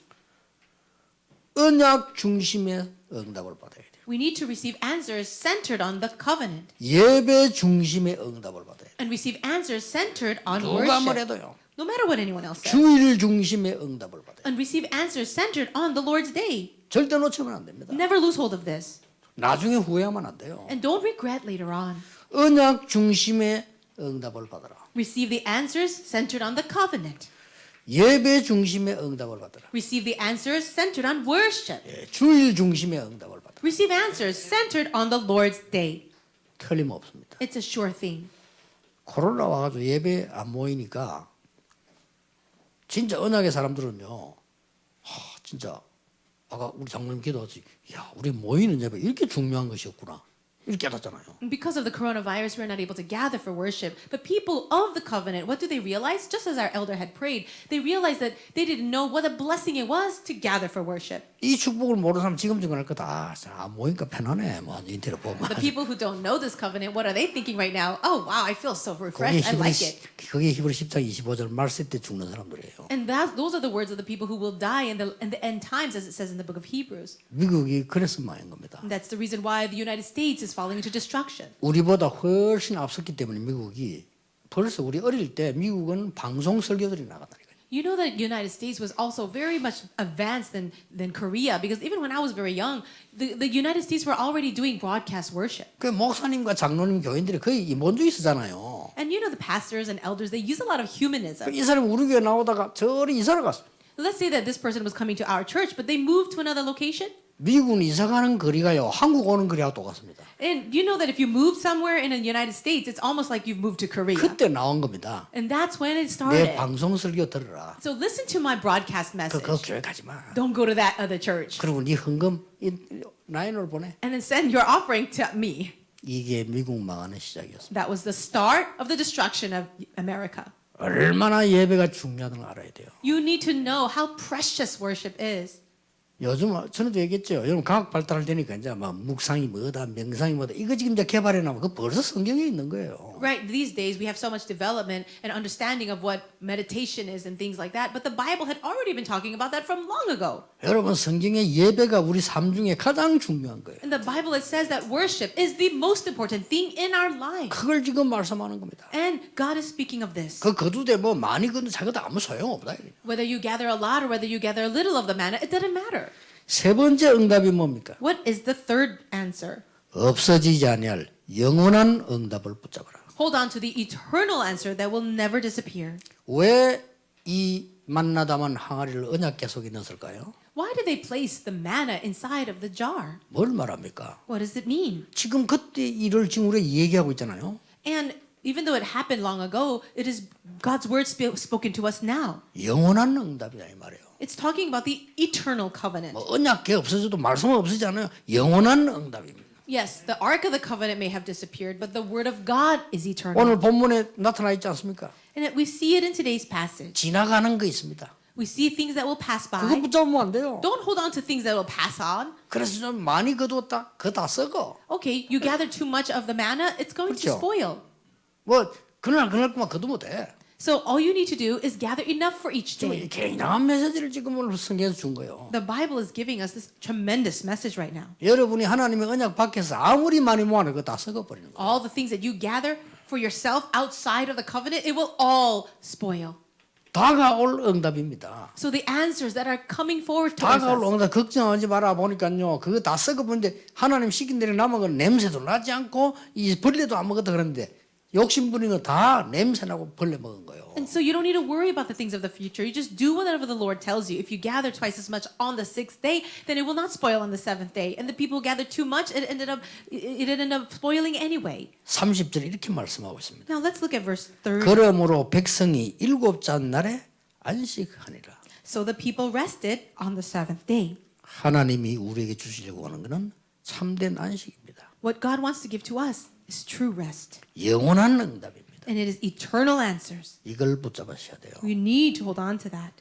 언약 중심의 응답을 받아야 돼요. We need to receive answers centered on the covenant. 예배 중심의 응답을 받아야 돼요. And receive answers centered on 누가 worship. 말해도요. No matter what anyone else says. 주일 중심의 응답을 받아요. And receive answers centered on the Lord's day. 절대 놓치면 안 됩니다. Never lose hold of this. 나중에 후회하면 안 돼요. And don't regret later on. 언약 중심의 응답을 받아라. Receive the answers centered on the covenant. 예배 중심의 응답을 받아라. Receive the answers centered on worship. 예, 주일 중심의 응답을 받아라. Receive answers centered on the Lord's day. 틀림없습니다. It's a sure thing. 코로나 와가지고 예배 안 모이니까 진짜 언약의 사람들은요. 진짜 아까 우리 장로님 기도하지. 야, 우리 모이는 예배 이렇게 중요한 것이었구나. 이렇게 깨닫잖아요. And because of the coronavirus, we're not able to gather for worship. But people of the covenant, what do they realize? Just as our elder had prayed, they realized that they didn't know what a blessing it was to gather for worship. 이 축복을 모르는 사람 지금 할 거다. 안 모이니까 편하네. 뭐 인터넷 보면. The people who don't know this covenant, what are they thinking right now? Oh, wow, I feel so refreshed. I like it. 그게 히브리 10장 25절 말세 때 죽는 사람들이에요. And those are the words of the people who will die in the end times, as it says in the book of Hebrews. 미국이 그래서 망한 겁니다. And that's the reason why the United States is falling into destruction. 우리보다 훨씬 앞섰기 때문에 미국이 벌써 우리 어릴 때 미국은 방송 설교들이 나갔다니까요. You know that United States was also very much advanced than Korea, because even when I was very young, the United States were already doing broadcast worship. 그 목사님과 장로님 교인들이 거의 이몬주의 쓰잖아요. And you know the pastors and elders, they use a lot of humanism. 이 사람이 우리 교회 나오다가 저리 이사를 갔어. Let's say that this person was coming to our church, but they moved to another location. 미국은 이사 가는 거리가요. 한국 오는 거리하고 똑같습니다. And you know that if you move somewhere in the United States, it's almost like you've moved to Korea. 그때 나온 겁니다. And that's when it 내 started. 방송 설교 들으라. So listen to my broadcast 그 message. 교회 가지 마. Don't go to that other church. 그리고 네 헌금 라인으로 보내. And then send your offering to me. 이게 미국 망하는 시작이었습니다. That was the start of the destruction of America. 얼마나 예배가 중요하다는 걸 알아야 돼요. You need to know how precious worship is. 요즘 전에도 얘기했죠. 여러분 과학 발달할 때니까 이제 막 묵상이 뭐다, 명상이 뭐다 이거 지금 이제 개발해 나면 그 벌써 성경에 있는 거예요. Right, these days we have so much development and understanding of what meditation is and things like that, but the Bible had already been talking about that from long ago. 여러분 성경에 예배가 우리 삶 중에 가장 중요한 거예요. In the Bible it says that worship is the most important thing in our life. 그걸 지금 말씀하는 겁니다. And God is speaking of this. 그 거두되 뭐 많이 거두 작아도 아무 소용 없다. Whether you gather a lot or whether you gather a little of the manna, it doesn't matter. 세 번째 응답이 뭡니까? What is the third answer? 없어지지 아니할 영원한 응답을 붙잡아라. Hold on to the eternal answer that will never disappear. 왜 이 만나다만 항아리를 언약 계속에 넣었을까요? Why do they place the manna inside of the jar? 뭘 말합니까? What does it mean? 지금 그때 일을 지금 우리가 얘기하고 있잖아요. And even though it happened long ago, it is God's word spoken to us now. 영원한 응답이다 이 말이에요. It's talking about the eternal covenant. 뭐 언약계 없어져도 말씀은 없어지지 않아요. 영원한 응답입니다. Yes, the ark of the covenant may have disappeared, but the word of God is eternal. 오늘 본문에 나타나 있지 않습니까? And we see it in today's passage. 지나가는 거 있습니다. We see things that will pass 그거 by. 붙잡으면 안 돼요. Don't hold on to things that will pass on. 그래서 좀 많이 거두었다. 그거 다 썩어. Okay, you gather too much of the manna, it's going to 그렇죠. spoil. 뭐 그날만 거두면 돼. So all you need to do is gather enough for each 지금 day. 굉장한 메시지를 지금 오늘 성경에서 준 거예요. The Bible is giving us this tremendous message right now. 여러분이 하나님의 언약 밖에서 아무리 많이 모아도 그거 다 썩어버리는 거예요. All the things that you gather for yourself outside of the covenant, it will all spoil. 다가올 응답입니다. So the answers that are coming forward towards 다가올 us, 응답 걱정하지 마라 보니까요. 그거 다 썩어버리는데 하나님 시킨 대로 남은 건 냄새도 나지 않고 이 벌레도 안 먹었다 그러는데 욕심 부리는 거 다 냄새 나고 벌레 먹은 거예요. and so you don't need to worry about the things of the future. You just do whatever the Lord tells you. If you gather twice as much on the sixth day, then it will not spoil on the seventh day. And the people who gathered too much, it ended up spoiling anyway. 30절에 이렇게 말씀하고 있습니다. Now let's look at verse 30. 그러므로 백성이 일곱째 날에 안식하니라. So the people rested on the seventh day. 하나님이 우리에게 주시려고 하는 것은 참된 안식입니다. What God wants to give to us is true rest. 영원한 응답입니다. And it is eternal answers. 이걸 붙잡으셔야 돼요. We need to hold on to that.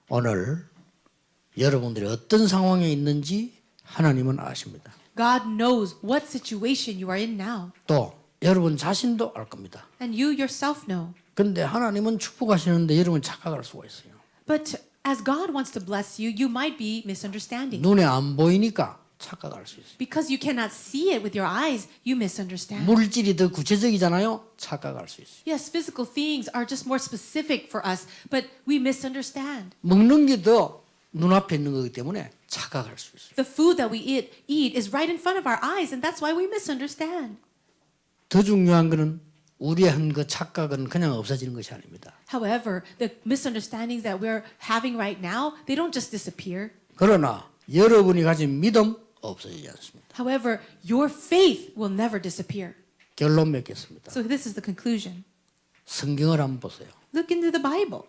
오늘 여러분들이 어떤 상황에 있는지 하나님은 아십니다. God knows what situation you are in now. 또 여러분 자신도 알 겁니다. And you yourself know. 근데 하나님은 축복하시는데 여러분 착각할 수가 있어요. But as God wants to bless you, you might be misunderstanding. 눈에 안 보이니까 착각할 수 있어요. Because you cannot see it with your eyes, you misunderstand. 물질이 더 구체적이잖아요. 착각할 수 있어요. Yes, physical things are just more specific for us, but we misunderstand. 먹는 게 더 눈앞에 있는 거기 때문에 착각할 수 있어요. The food that we eat is right in front of our eyes, and that's why we misunderstand. 더 중요한 거는 우리의 한 그 착각은 그냥 없어지는 것이 아닙니다. However, the misunderstandings that we're having right now, they don't just disappear. 그러나 여러분이 가진 믿음 없어지지 않습니다. However, your faith will never disappear. 결론 맺겠습니다. So this is the conclusion. 성경을 한번 보세요. Look into the Bible.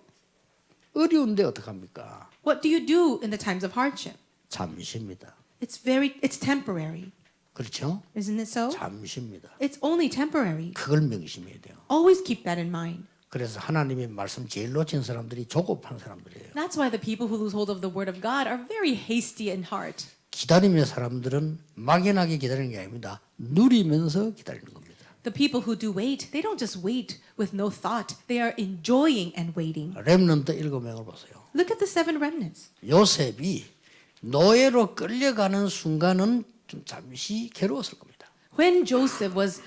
어려운데 어떡합니까? What do you do in the times of hardship? 잠시입니다. It's temporary. 그렇죠? Isn't it so? 잠시입니다. It's only temporary. 그걸 명심해야 돼요. Always keep that in mind. 그래서 하나님의 말씀 제일 놓친 사람들이 조급한 사람들이에요. That's why the people who lose hold of the word of God are very hasty in heart. 기다림의 사람들은 막연하게 기다리는 게 아닙니다. 누리면서 기다리는 겁니다. The people who do wait, they don't just wait with no thought. They are enjoying and waiting. 렘넌트 7명을 보세요. Look at the 7 remnants. 요셉이 노예로 끌려가는 순간은 좀 잠시 괴로웠을 겁니다. When Joseph was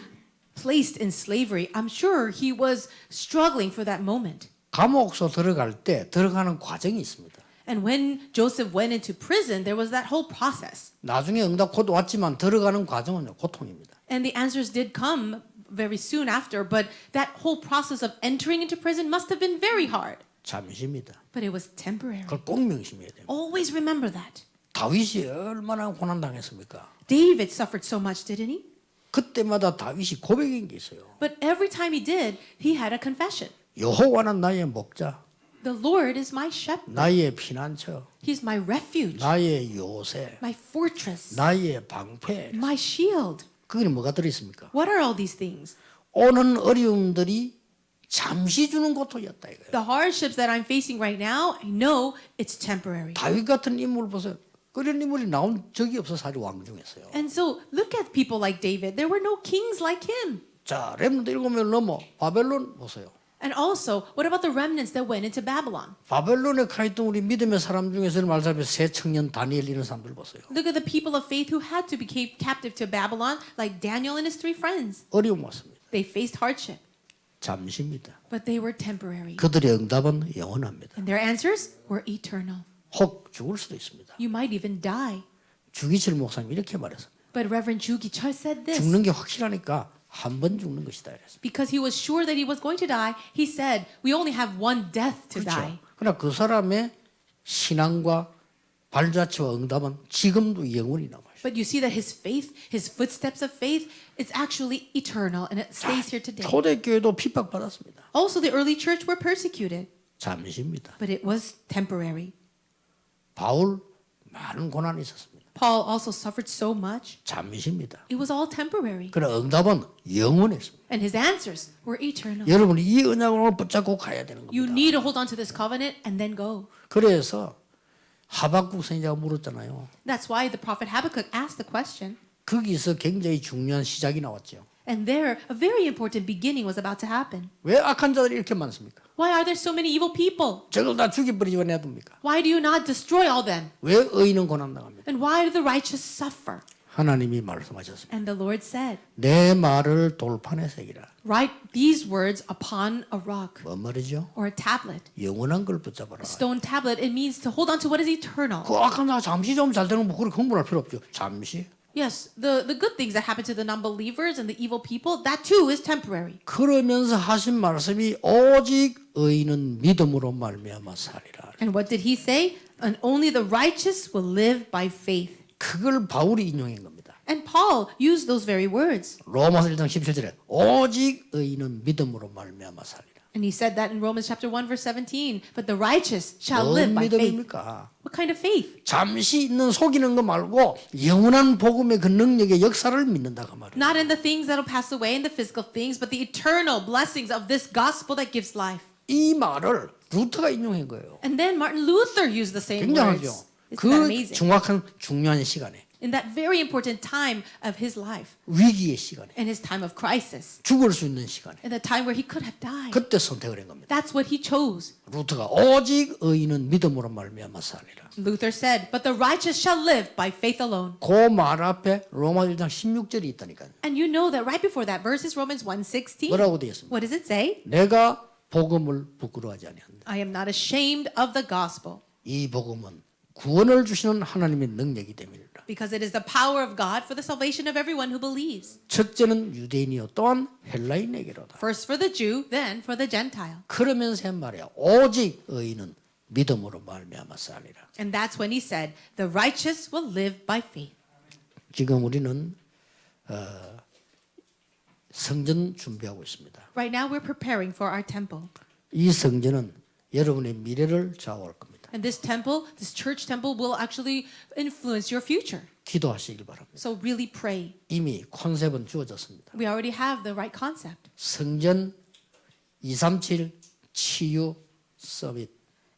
placed in slavery, I'm sure he was struggling for that moment. 감옥소 들어갈 때 들어가는 과정이 있습니다. And when Joseph went into prison, there was that whole process. 나중에 응답 곧 왔지만 들어가는 과정은 고통입니다. And the answers did come very soon after, but that whole process of entering into prison must have been very hard. 잠시입니다. But it was temporary. 그걸 꼭 명심해야 돼요. Always remember that. 다윗이 얼마나 고난당했습니까? David suffered so much, didn't he? 그때마다 다윗이 고백한 게 있어요. But every time he did, he had a confession. 여호와는 나의 목자, The Lord is my shepherd. 나의 피난처, He's my refuge, 나의 요새, my fortress, 나의 방패. my shield. 그게 뭐가 들어있습니까? What are all these things? 오는 어려움들이 잠시 주는 고통이었다 이거예요. The hardships that I'm facing right now, I know it's temporary. 다윗 같은 인물 보세요. 그런 인물이 나온 적이 없어서 아주 왕중했어요. And so look at people like David. There were no kings like him. 자, 렘넌트 7명 넘어 바벨론 보세요. And also, what about the remnants that went into Babylon? 바벨론에 가 있던 우리 믿음의 사람 중에서는 말하자면 새 청년 다니엘 이런 사람들 보세요. Look at the people of faith who had to be captive to Babylon, like Daniel and his 3 friends. 어려움 왔습니다. They faced hardship, 잠시입니다. but they were temporary. 그들의 응답은 영원합니다. And their answers were eternal. 혹 죽을 수도 있습니다. You might even die. 주기철 목사님 이렇게 말했습니다. But Reverend Ju Gi-chul said this. 죽는 게 확실하니까 한 번 죽는 것이다. 이랬습니다. Because he was sure that he was going to die, he said, we only have one death to die. 그러나 그 사람의 신앙과 발자취와 응답은 지금도 영원히 남아요. But you see that his faith, his footsteps of faith, it's actually eternal and it stays here today. 초대교회도 핍박받았습니다. Also, the early church were persecuted, 잠시입니다. but it was temporary. 바울 많은 고난이 있었습니다. Paul also suffered so much. 잠시입니다. It was all temporary. 그러나 응답은 영원했습니다. And his answers were eternal. 여러분이 이 언약을 붙잡고 가야 되는 You 겁니다. need to hold on to this covenant and then go. 그래서 하박국 선지자가 물었잖아요. That's why the prophet Habakkuk asked the question. 거기서 굉장히 중요한 시작이 나왔죠. And there, a very important beginning was about to happen. 왜 악한 자들이 이렇게 많습니까? Why are there so many evil people? 저걸 다 죽여버리지 왜 냅둡니까? Why do you not destroy all them? 왜 의인은 고난당합니까? And why do the righteous suffer? 하나님이 말씀하셨습니다. And the Lord said, 내 말을 돌판에 새기라. write these words upon a rock 뭔 말이죠? or a tablet. 영원한 걸 붙잡아라. Stone tablet, it means to hold on to what is eternal. 그 악한 자 잠시 좀 잘 되는 거 그렇게 흥분할 필요 없죠. 잠시. Yes, the good things that happen to the non-believers and the evil people, that too is temporary. 그러면서 하신 말씀이 오직 의인은 믿음으로 말미암아 살리라. And what did he say? And only the righteous will live by faith. 그걸 바울이 인용한 겁니다. And Paul used those very words. 로마서 1장 17절에 오직 의인은 믿음으로 말미암아 살리라. And he said that in Romans chapter 1 verse 17, but the righteous shall 뭔 live by faith. 믿음입니까? What kind of faith? 잠시 있는 속이는 거 말고 영원한 복음의 그 능력의 역사를 믿는다 그 말이에요. Not in the things that will pass away, in the physical things, but the eternal blessings of this gospel that gives life. 이 말을 루터가 인용한 거예요. And then Martin Luther used the same 굉장하죠. words. Isn't that 그 amazing? 중요한 중요한 시간에 In that very important time of his life, 위기의 시간에 in his time of crisis, 죽을 수 있는 시간에 in the time where he could have died. 그때 선택을 한 겁니다. That's what he chose. 루터가 오직 의인은 믿음으로 말미암아 살리라. Luther said, but the righteous shall live by faith alone. 그 말 앞에 로마 1장 16절이 있다니까요. And you know that right before that verse is Romans 1:16. 뭐라고 되어 있습니까? What does it say? 내가 복음을 부끄러워하지 아니한다. I am not ashamed of the gospel, 이 복음은 구원을 주시는 하나님의 능력이 됨이라. because it is the power of God for the salvation of everyone who believes. 첫째는 유대인이요 또한 헬라인에게로다. First for the Jew, then for the Gentile. 그러면서 한 말이야. 오직 의인은 믿음으로 말미암아 살리라. And that's when he said, the righteous will live by faith. 지금 우리는 성전 준비하고 있습니다. Right now we're preparing for our temple. 이 성전은 여러분의 미래를 좌우할 겁니다. And this temple, this church temple will actually influence your future. 기도하시길 바랍니다. So really pray. 이미 컨셉은 주어졌습니다. We already have the right concept. 성전 237 치유 서밋.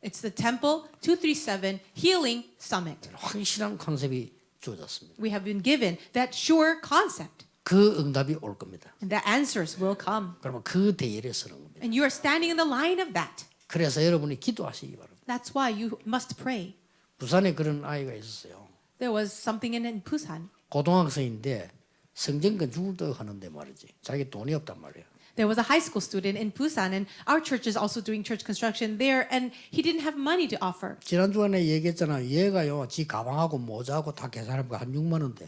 It's the Temple 237 Healing Summit. 확실한 컨셉이 주어졌습니다. We have been given that sure concept. 그 응답이 올 겁니다. And the answers will come. 그러면 그 대열에 서는 겁니다. And you are standing in the line of that. 그래서 여러분이 기도하시기 바랍니다. That's why you must pray. 부산에 그런 아이가 있었어요. There was something in Busan. 고등학생인데 성전건 죽을 듯 하는데 말이지. 자기 돈이 없단 말이에요. There was a high school student in Busan, and our church is also doing church construction there, and he didn't have money to offer. 지난 주간에 얘기했잖아. 얘가요, 지 가방하고 모자하고 다 계산해보고 한 6만 원대.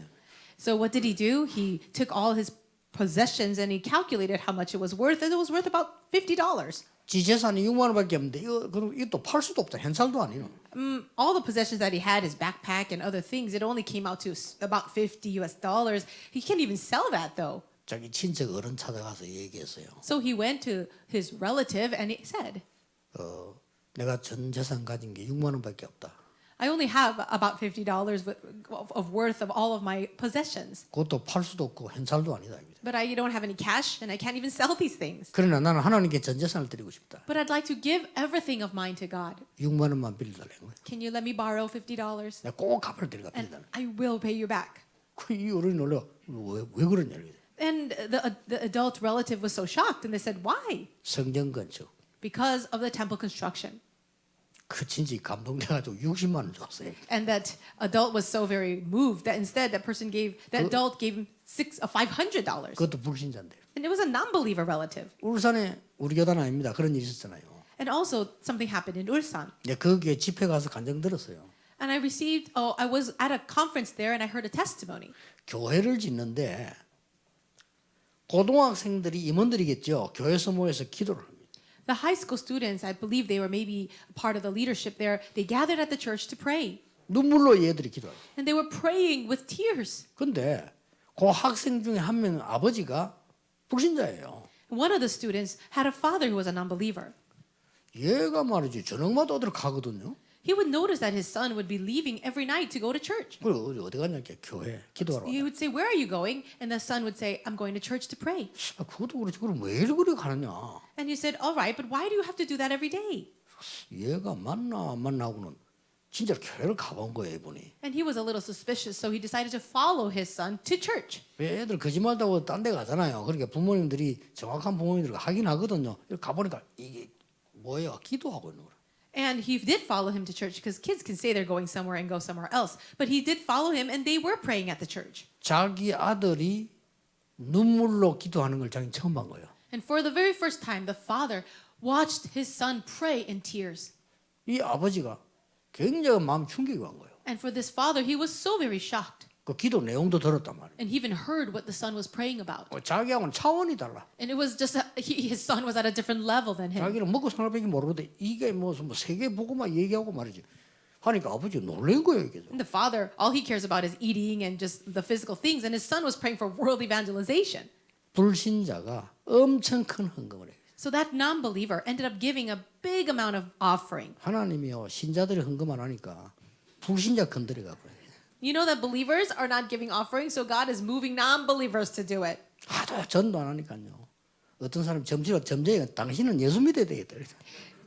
So what did he do? He took all his possessions and he calculated how much it was worth, and it was worth about $50. 지 재산이 6만 원밖에 없는데 이거 그럼 이것도 팔 수도 없다. 현찰도 아니요. All the possessions that he had, his backpack and other things, it only came out to about $50. He can't even sell that though. 자기 친척 어른 찾아가서 얘기했어요. So he went to his relative and he said, 내가 전 재산 가진 게 6만 원밖에 없다. I only have about $50 of worth of all of my possessions. 그것도 팔 수도 없고 현찰도 아니다. But I don't have any cash and I can't even sell these things. 그러나 나는 하나님께 전 재산을 드리고 싶다. But I'd like to give everything of mine to God. 6만 원만 빌려달라는 거예요. Can you let me borrow $50? 내가 꼭 갚을 테니까 And 빌려달라. I will pay you back. 이 어른이 놀라 왜 그러냐. And the adult relative was so shocked and they said, why? 성전 건축. Because of the temple construction. 그 친지 감동돼가지고 60만 원 줬어요. And that adult was so very moved that instead that adult gave him $500. 그것도 불신자인데. And it was a non-believer relative. 울산에 우리 교단 아닙니다. 그런 일이 있었잖아요. And also something happened in Ulsan. 네, 거기에 집회 가서 간증 들었어요. And I was at a conference there and I heard a testimony. 교회를 짓는데 고등학생들이 임원들이겠죠. 교회에서 모여서 기도를 합니다. The high school students, I believe they were maybe part of the leadership there, they gathered at the church to pray. 눈물로 얘들이 기도해요. And they were praying with tears. 근데 그 학생 중에 한 명은 아버지가 불신자예요. One of the students had a father who was an unbeliever. 얘가 말이지 저녁마다 어디를 가거든요. He would notice that his son would be leaving every night to go to church. 그리고 어디 갔냐 이렇게 교회 기도하러 He 가다. would say, "Where are you going?" And the son would say, "I'm going to church to pray." 아, 그것도 그렇지 그럼 왜 이리 그리 가느냐. And he said, "All right, but why do you have to do that every day?" 얘가 만나 안 만나고는 진짜 교회를 가본 거예요 이분이. And he was a little suspicious, so he decided to follow his son to church. 왜 애들 거짓말다고 딴 데 가잖아요. 그러니까 부모님들이 정확한 부모님들 하긴 하거든요. 여기 가보니까 이게 뭐예요? 기도하고 있는 거예요. And he did follow him to church because kids can say they're going somewhere and go somewhere else. But he did follow him and they were praying at the church. 자기 아들이 눈물로 기도하는 걸 자기는 처음 본 거예요. And for the very first time, the father watched his son pray in tears. 이 아버지가 굉장히 마음 충격이 간 거예요. And for this father, he was so very shocked. 그 기도 내용도 들었단 말이에요. And he even heard what the son was praying about. 자기하고는 차원이 달라. And it was just his son was at a different level than him. 자기는 먹고 사는 밖에 모르는데 이게 무슨 뭐 세계 보고만 얘기하고 말이지. 하니까 아버지 놀란 거예요 이게. And the father, all he cares about is eating and just the physical things. And his son was praying for world evangelization. 불신자가 엄청 큰 헌금을 해요. So that non-believer ended up giving a big amount of offering. 하나님이요 신자들이 헌금 안 하니까 불신자 건드려가 버려요. You know that believers are not giving offerings, so God is moving non-believers to do it. 하도 전도 안 하니까요. 어떤 사람 점지가 당신은 예수 믿어야 되겠다.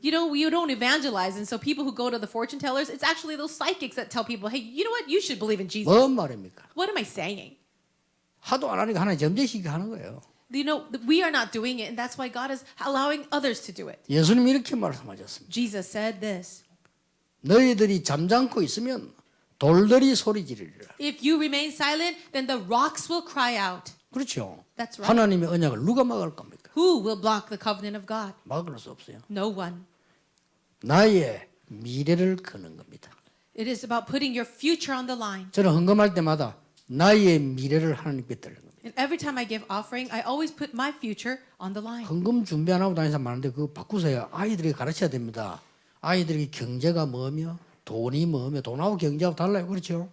You know, you don't evangelize, and so people who go to the fortune tellers, it's actually those psychics that tell people, hey, you know what? You should believe in Jesus. 뭔 말입니까? What am I saying? 하도 안 하니까 하나님 점제시키게 하는 거예요. You know, we are not doing it, and that's why God is allowing others to do it. 예수님이 이렇게 말씀하셨습니다. Jesus said this, 너희들이 잠잠고 있으면 돌들이 소리 지르리라. if you remain silent, then the rocks will cry out. 그렇죠. That's right. 하나님의 언약을 누가 막을 겁니까? Who will block the covenant of God? 막을 수 없어요. No one. 나의 미래를 거는 겁니다. It is about putting your future on the line. 저는 헌금할 때마다 나의 미래를 하나님께 드리는 겁니다. And every time I give offering, I always put my future on the line. 헌금 준비 안 하고 다니는 사람 많은데 그거 바꾸세요. 아이들에게 가르쳐야 됩니다. 아이들에게 경제가 뭐며 돈이 뭐며 돈하고 경제하고 달라요. 그렇죠?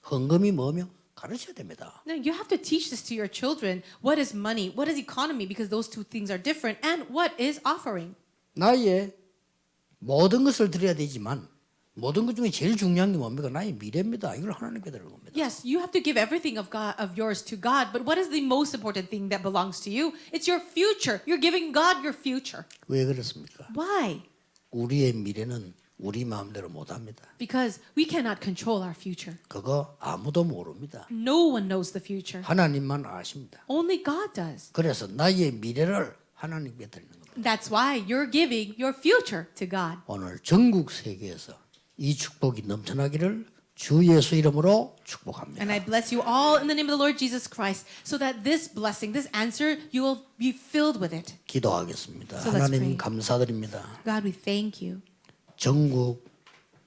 헌금이 뭐며 가르쳐야 됩니다. No, you have to teach this to your children. What is money? What is economy? Because those two things are different. And what is offering? 나의 모든 것을 드려야 되지만 모든 것 중에 제일 중요한 게 뭡니까? 나의 미래입니다. 이걸 하나님께 드리는 겁니다. Yes, you have to give everything of God, of yours to God. But what is the most important thing that belongs to you? It's your future. You're giving God your future. 왜 그렇습니까? Why? 우리의 미래는 우리 마음대로 못합니다. Because we cannot control our future. 그거 아무도 모릅니다. No one knows the future. 하나님만 아십니다. Only God does. 그래서 나의 미래를 하나님께 드리는 겁니다. That's why you're giving your future to God. 오늘 전국 세계에서 이 축복이 넘쳐나기를 주 예수 이름으로 축복합니다. And I bless you all in the name of the Lord Jesus Christ, so that this blessing, this answer, you will be filled with it. 기도하겠습니다. So let's 하나님 pray. 감사드립니다. God, we thank you. 전국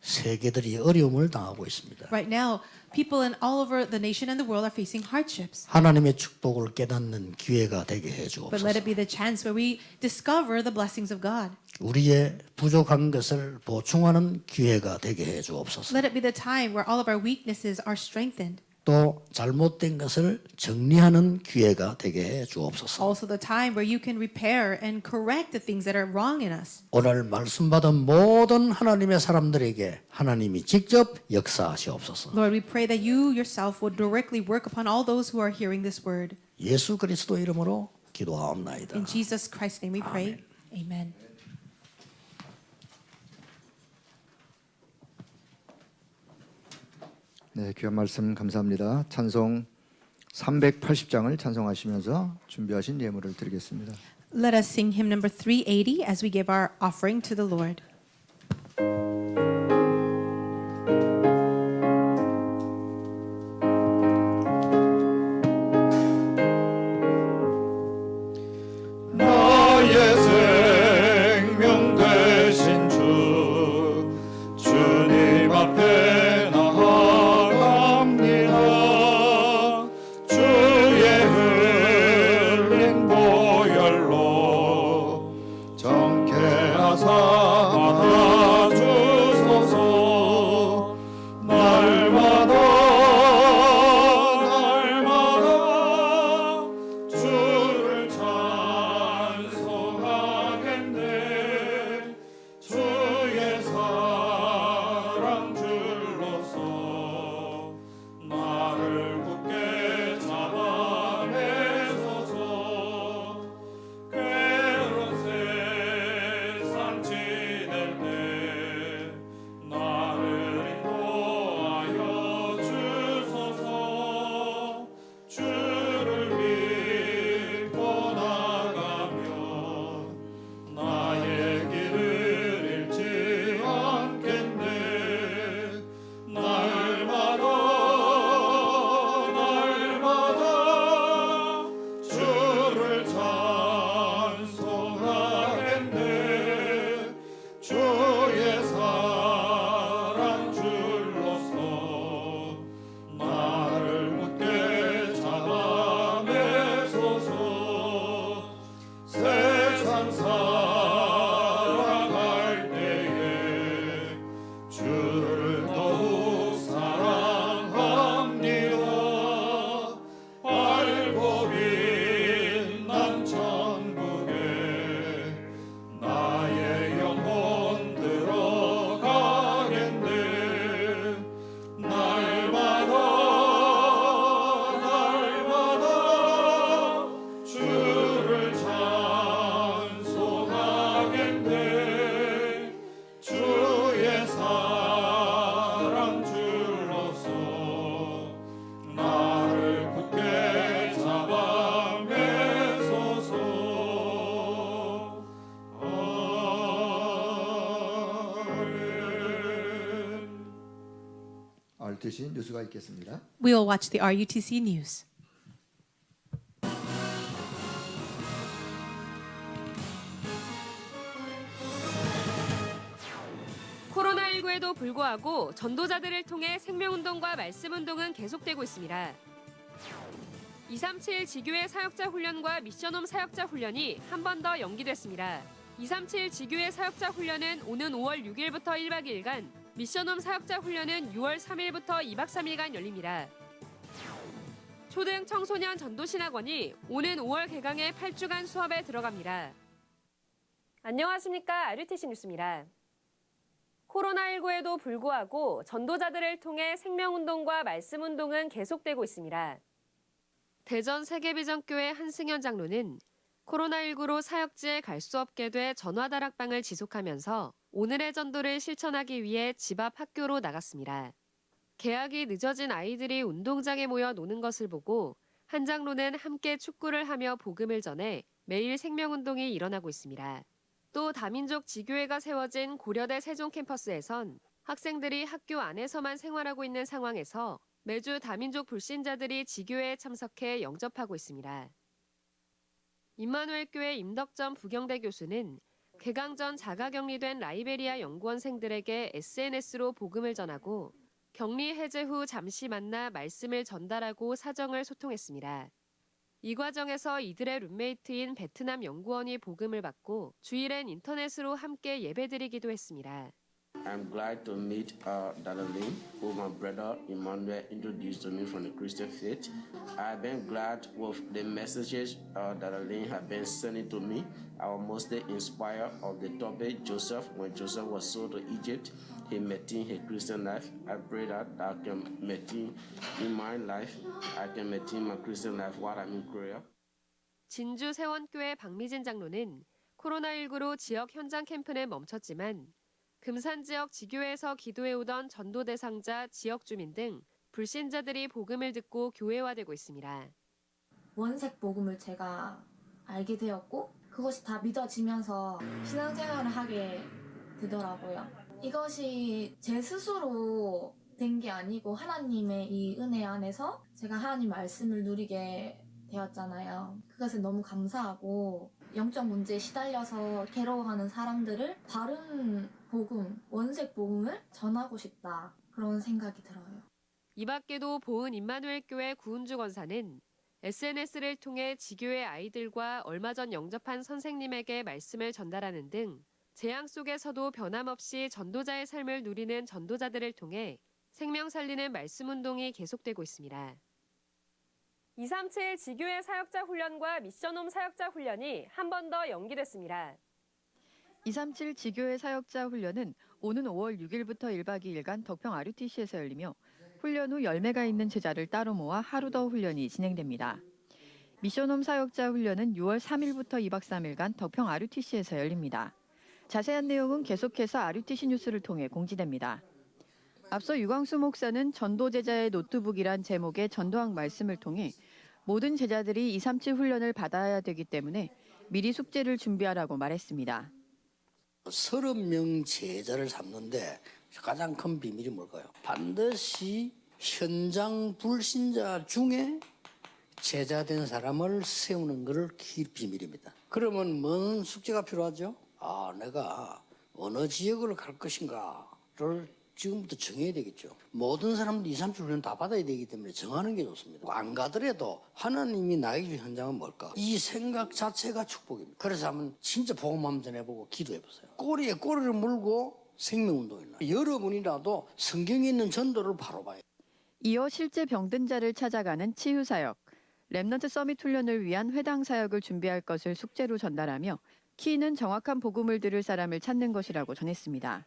세계들이 어려움을 당하고 있습니다. Right now, people in all over the nation and the world are facing hardships. 하나님의 축복을 깨닫는 기회가 되게 해 But let 주옵소서. it be the chance where we discover the blessings of God. 우리의 부족한 것을 보충하는 기회가 되게 해 주옵소서. Let it be the time where all of our weaknesses are strengthened. 또 잘못된 것을 정리하는 기회가 되게 해 주옵소서. Also the time where you can repair and correct the things that are wrong in us. 오늘 말씀 받은 모든 하나님의 사람들에게 하나님이 직접 역사하시옵소서. Lord, we pray that you yourself would directly work upon all those who are hearing this word. 예수 그리스도 이름으로 기도하옵나이다. In Jesus Christ's name we pray. Amen. 네, 귀한 말씀 감사합니다. 찬송 380장을 찬송하시면서 준비하신 예물을 드리겠습니다. Let us sing hymn number 380 as we give our offering to the Lord. 나의 생명 되신 주 주님 앞에 나아갑니다. 주의 흘린 보혈로 정케 하사 RUTC 뉴스가 있겠습니다. We will watch the RUTC news. 코로나19에도 불구하고 전도자들을 통해 생명운동과 말씀운동은 계속되고 있습니다. 237 지교회 사역자 훈련과 미션홈 사역자 훈련이 한 번 더 연기됐습니다. 237 지교회 사역자 훈련은 오는 5월 6일부터 1박 2일간, 미션홈 사역자 훈련은 6월 3일부터 2박 3일간 열립니다. 초등 청소년 전도신학원이 오는 5월 개강해 8주간 수업에 들어갑니다. 안녕하십니까. RUTC 뉴스입니다. 코로나19에도 불구하고 전도자들을 통해 생명운동과 말씀운동은 계속되고 있습니다. 대전 세계비전교회 한승현 장로는 코로나19로 사역지에 갈 수 없게 돼 전화다락방을 지속하면서 오늘의 전도를 실천하기 위해 집 앞 학교로 나갔습니다. 개학이 늦어진 아이들이 운동장에 모여 노는 것을 보고 한 장로는 함께 축구를 하며 복음을 전해 매일 생명운동이 일어나고 있습니다. 또 다민족 지교회가 세워진 고려대 세종 캠퍼스에선 학생들이 학교 안에서만 생활하고 있는 상황에서 매주 다민족 불신자들이 지교회에 참석해 영접하고 있습니다. 임마누엘교회 임덕점 부경대 교수는 개강 전 자가격리된 라이베리아 연구원생들에게 SNS로 복음을 전하고 격리 해제 후 잠시 만나 말씀을 전달하고 사정을 소통했습니다. 이 과정에서 이들의 룸메이트인 베트남 연구원이 복음을 받고 주일엔 인터넷으로 함께 예배드리기도 했습니다. I'm glad to meet Dada Lim, who my brother Emmanuel introduced to me from the Christian faith. I've been glad with the messages Dada Lim has been sending to me. I was mostly inspired of the topic Joseph. When Joseph was sold to Egypt, he maintained his Christian life. I pray that I can maintain in my life. I can maintain my Christian life while I'm in Korea. 진주 세원교회 박미진 장로는 코로나19로 지역 현장 캠프는 멈췄지만 금산 지역 지교회에서 기도해오던 전도 대상자, 지역 주민 등 불신자들이 복음을 듣고 교회화되고 있습니다. 원색 복음을 제가 알게 되었고 그것이 다 믿어지면서 신앙생활을 하게 되더라고요. 이것이 제 스스로 된 게 아니고 하나님의 이 은혜 안에서 제가 하나님 말씀을 누리게 되었잖아요. 그것에 너무 감사하고 영적 문제에 시달려서 괴로워하는 사람들을 바른 복음, 원색 복음을 전하고 싶다. 그런 생각이 들어요. 이 밖에도 보은 임마누엘교회 구은주 권사는 SNS를 통해 지교회 아이들과 얼마 전 영접한 선생님에게 말씀을 전달하는 등 재앙 속에서도 변함없이 전도자의 삶을 누리는 전도자들을 통해 생명 살리는 말씀운동이 계속되고 있습니다. 237 지교회 사역자 훈련과 미션홈 사역자 훈련이 한 번 더 연기됐습니다. 237 지교회 사역자 훈련은 오는 5월 6일부터 1박 2일간 덕평 RUTC에서 열리며 훈련 후 열매가 있는 제자를 따로 모아 하루 더 훈련이 진행됩니다. 미션홈 사역자 훈련은 6월 3일부터 2박 3일간 덕평 RUTC에서 열립니다. 자세한 내용은 계속해서 RUTC 뉴스를 통해 공지됩니다. 앞서 유광수 목사는 전도 제자의 노트북이란 제목의 전도학 말씀을 통해 모든 제자들이 237 훈련을 받아야 되기 때문에 미리 숙제를 준비하라고 말했습니다. 30명 제자를 삼는데 가장 큰 비밀이 뭘까요? 반드시 현장 불신자 중에 제자된 사람을 세우는 것을 비밀입니다. 그러면 뭔 숙제가 필요하죠? 내가 어느 지역으로 갈 것인가를 지금부터 정해야 되겠죠. 모든 사람들이 237 훈련 다 받아야 되기 때문에 정하는 게 좋습니다. 안 가더라도 하나님이 나에게 준 현장은 뭘까? 이 생각 자체가 축복입니다. 그래서 한번 진짜 복음 한번 전해보고 기도해보세요. 꼬리에 꼬리를 물고 생명운동이나 여러분이라도 성경에 있는 전도를 바로 봐요. 이어 실제 병든 자를 찾아가는 치유사역, 렘넌트 서밋 훈련을 위한 회당 사역을 준비할 것을 숙제로 전달하며 키는 정확한 복음을 들을 사람을 찾는 것이라고 전했습니다.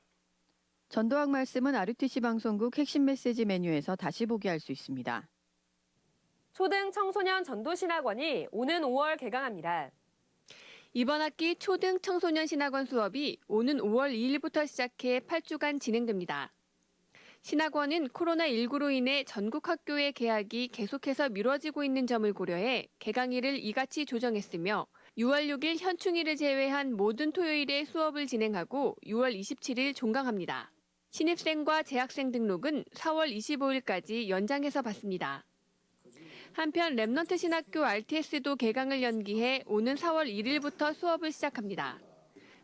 전도학 말씀은 RUTC 방송국 핵심 메시지 메뉴에서 다시 보기 할 수 있습니다. 초등 청소년 전도신학원이 오는 5월 개강합니다. 이번 학기 초등 청소년 신학원 수업이 오는 5월 2일부터 시작해 8주간 진행됩니다. 신학원은 코로나19로 인해 전국 학교의 개학이 계속해서 미뤄지고 있는 점을 고려해 개강일을 이같이 조정했으며 6월 6일 현충일을 제외한 모든 토요일에 수업을 진행하고 6월 27일 종강합니다. 신입생과 재학생 등록은 4월 25일까지 연장해서 받습니다. 한편 렘넌트 신학교 RTS도 개강을 연기해 오는 4월 1일부터 수업을 시작합니다.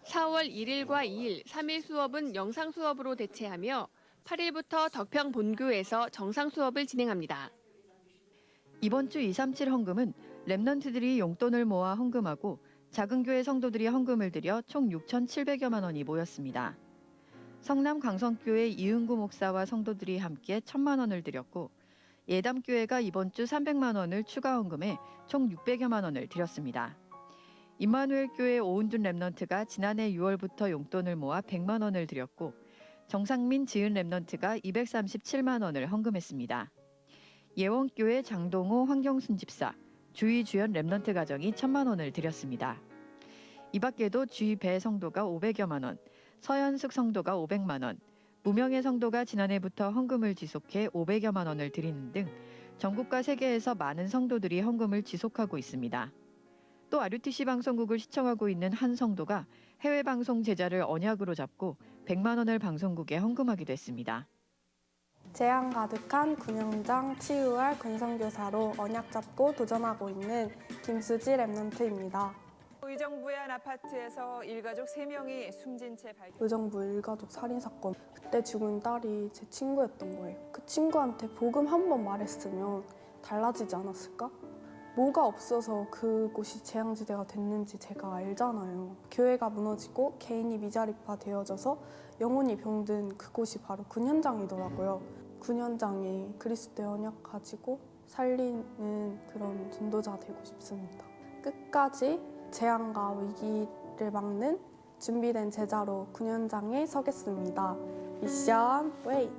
4월 1일과 2일, 3일 수업은 영상 수업으로 대체하며 8일부터 덕평 본교에서 정상 수업을 진행합니다. 이번 주 237 헌금은 렘넌트들이 용돈을 모아 헌금하고 작은 교회 성도들이 헌금을 들여 총 6,700여만 원이 모였습니다. 성남 강성교회 이은구 목사와 성도들이 함께 1,000만 원을 드렸고 예담교회가 이번 주 300만 원을 추가 헌금해 총 600여만 원을 드렸습니다. 임마누엘 교회 오은준 렘넌트가 지난해 6월부터 용돈을 모아 100만 원을 드렸고 정상민 지은 렘넌트가 237만 원을 헌금했습니다. 예원교회 장동호 황경순 집사, 주의 주연 렘넌트 가정이 1,000만 원을 드렸습니다. 이 밖에도 주의 배 성도가 500여만 원, 서현숙 성도가 500만 원, 무명의 성도가 지난해부터 헌금을 지속해 500여만 원을 드리는 등 전국과 세계에서 많은 성도들이 헌금을 지속하고 있습니다. 또 RUTC 방송국을 시청하고 있는 한 성도가 해외 방송 제자를 언약으로 잡고 100만 원을 방송국에 헌금하기도 했습니다. 재앙 가득한 군영장 치유할 권선교사로 언약 잡고 도전하고 있는 김수지 렘넌트입니다. 의정부의 한 아파트에서 일가족 3명이 숨진 채 발견. 의정부 일가족 살인사건. 그때 죽은 딸이 제 친구였던 거예요. 그 친구한테 복음 한 번 말했으면 달라지지 않았을까? 뭐가 없어서 그곳이 재앙지대가 됐는지 제가 알잖아요. 교회가 무너지고 개인이 미자립화 되어져서 영혼이 병든 그곳이 바로 군현장이더라고요. 군현장에 그리스도의 언약 가지고 살리는 그런 전도자 되고 싶습니다. 끝까지 재앙과 위기를 막는 준비된 제자로 군현장에 서겠습니다. 미션 웨이!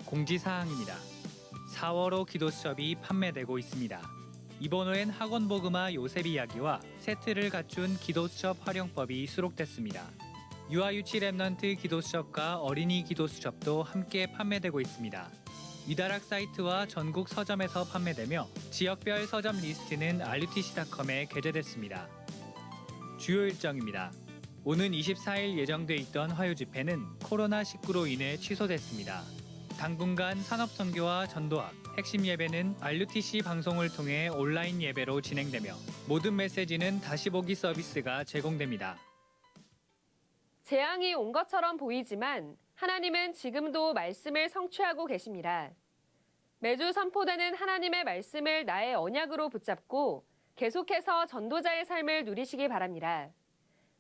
공지사항입니다. 4월호 기도 수업이 판매되고 있습니다. 이번 호엔 학원복음화 요셉 이야기와 세트를 갖춘 기도 수업 활용법이 수록됐습니다. 유아유치 렘넌트 기도 수업과 어린이 기도 수업도 함께 판매되고 있습니다. 위다락 사이트와 전국 서점에서 판매되며 지역별 서점 리스트는 RUTC.com에 게재됐습니다. 주요 일정입니다. 오는 24일 예정돼 있던 화요 집회는 코로나19로 인해 취소됐습니다. 당분간 산업선교와 전도학, 핵심 예배는 RUTC 방송을 통해 온라인 예배로 진행되며 모든 메시지는 다시 보기 서비스가 제공됩니다. 재앙이 온 것처럼 보이지만 하나님은 지금도 말씀을 성취하고 계십니다. 매주 선포되는 하나님의 말씀을 나의 언약으로 붙잡고 계속해서 전도자의 삶을 누리시기 바랍니다.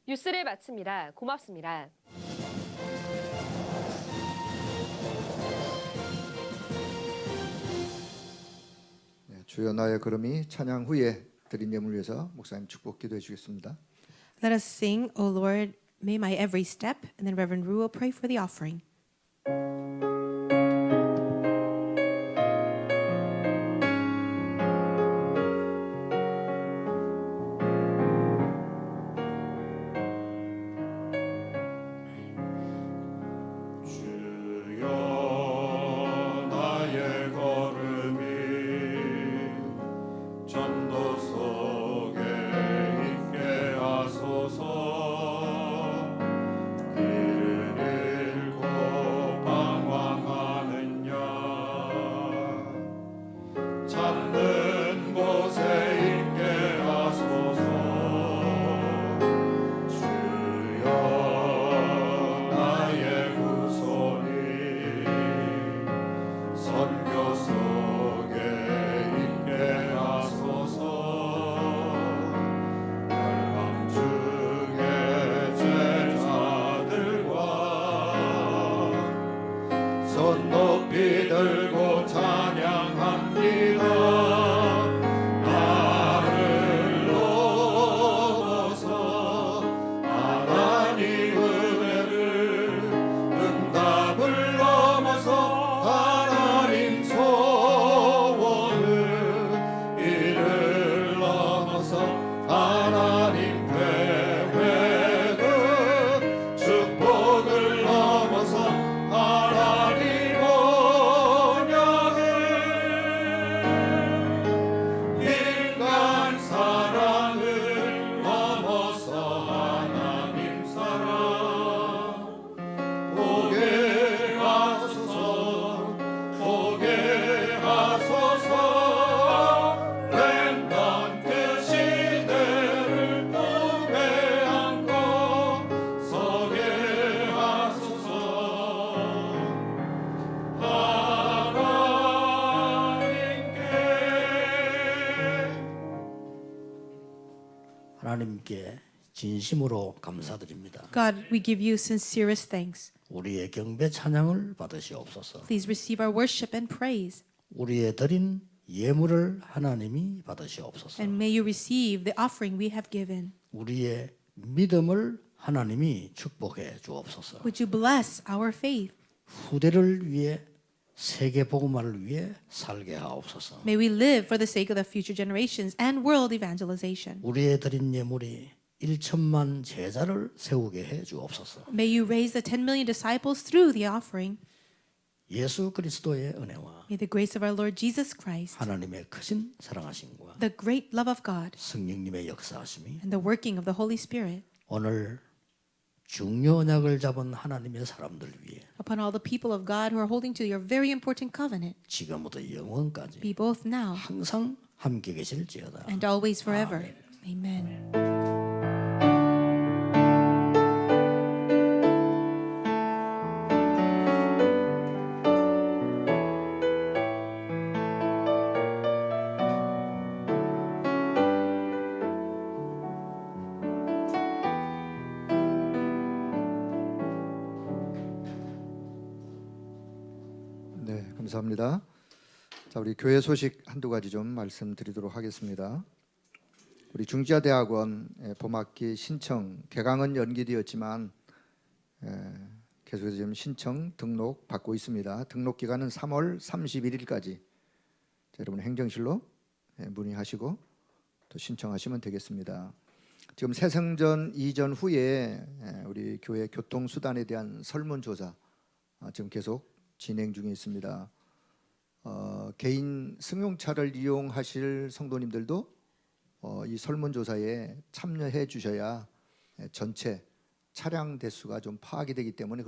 뉴스를 마칩니다. 고맙습니다. 주여 나의 걸음이 찬양 후에 드린 예물을 위해서 목사님 축복 기도해 주겠습니다. Let us sing, O Lord, may my every step, and then Reverend Ru will pray for the offering. 길을 잃고 하나님께 진심으로 감사드립니다. God, we give you sincerest thanks. 우리의 경배 찬양을 받으시옵소서. Please receive our worship and praise. 우리의 드린 예물을 하나님이 받으시옵소서. And may you receive the offering we have given. 우리의 믿음을 하나님이 축복해 주옵소서. Would you bless our faith? 후대를 위해 세계 복음화를 위해 살게 하옵소서. May we live for the sake of the future generations and world evangelization. 우리의 드린 예물이 1천만 제자를 세우게 해 주옵소서. May you raise the 10 million disciples through the offering. 예수 그리스도의 은혜와 May the grace of our Lord Jesus Christ, 하나님의 크신 사랑하심과 the great love of God, 성령님의 역사하심이 and the working of the Holy Spirit 오늘 중요 언약을 잡은 하나님의 사람들 위해 upon all the people of God who are holding to your very important covenant 지금부터 영원까지 be both now 항상 함께 계실지어다. and always forever. Amen. 네, 감사합니다. 자, 우리 교회 소식 한두 가지 좀 말씀드리도록 하겠습니다. 우리 중지하대학원 봄학기 신청 개강은 연기되었지만 계속해서 지금 신청 등록 받고 있습니다. 등록 기간은 3월 31일까지 여러분 행정실로 문의하시고 또 신청하시면 되겠습니다. 지금 새성전 이전 후에 우리 교회 교통수단에 대한 설문조사 지금 계속 진행 중에 있습니다. 개인 승용차를 이용하실 성도님들도 이 설문조사에 참여해 주셔야 전체 차량 대수가 좀 파악이 되기 때문에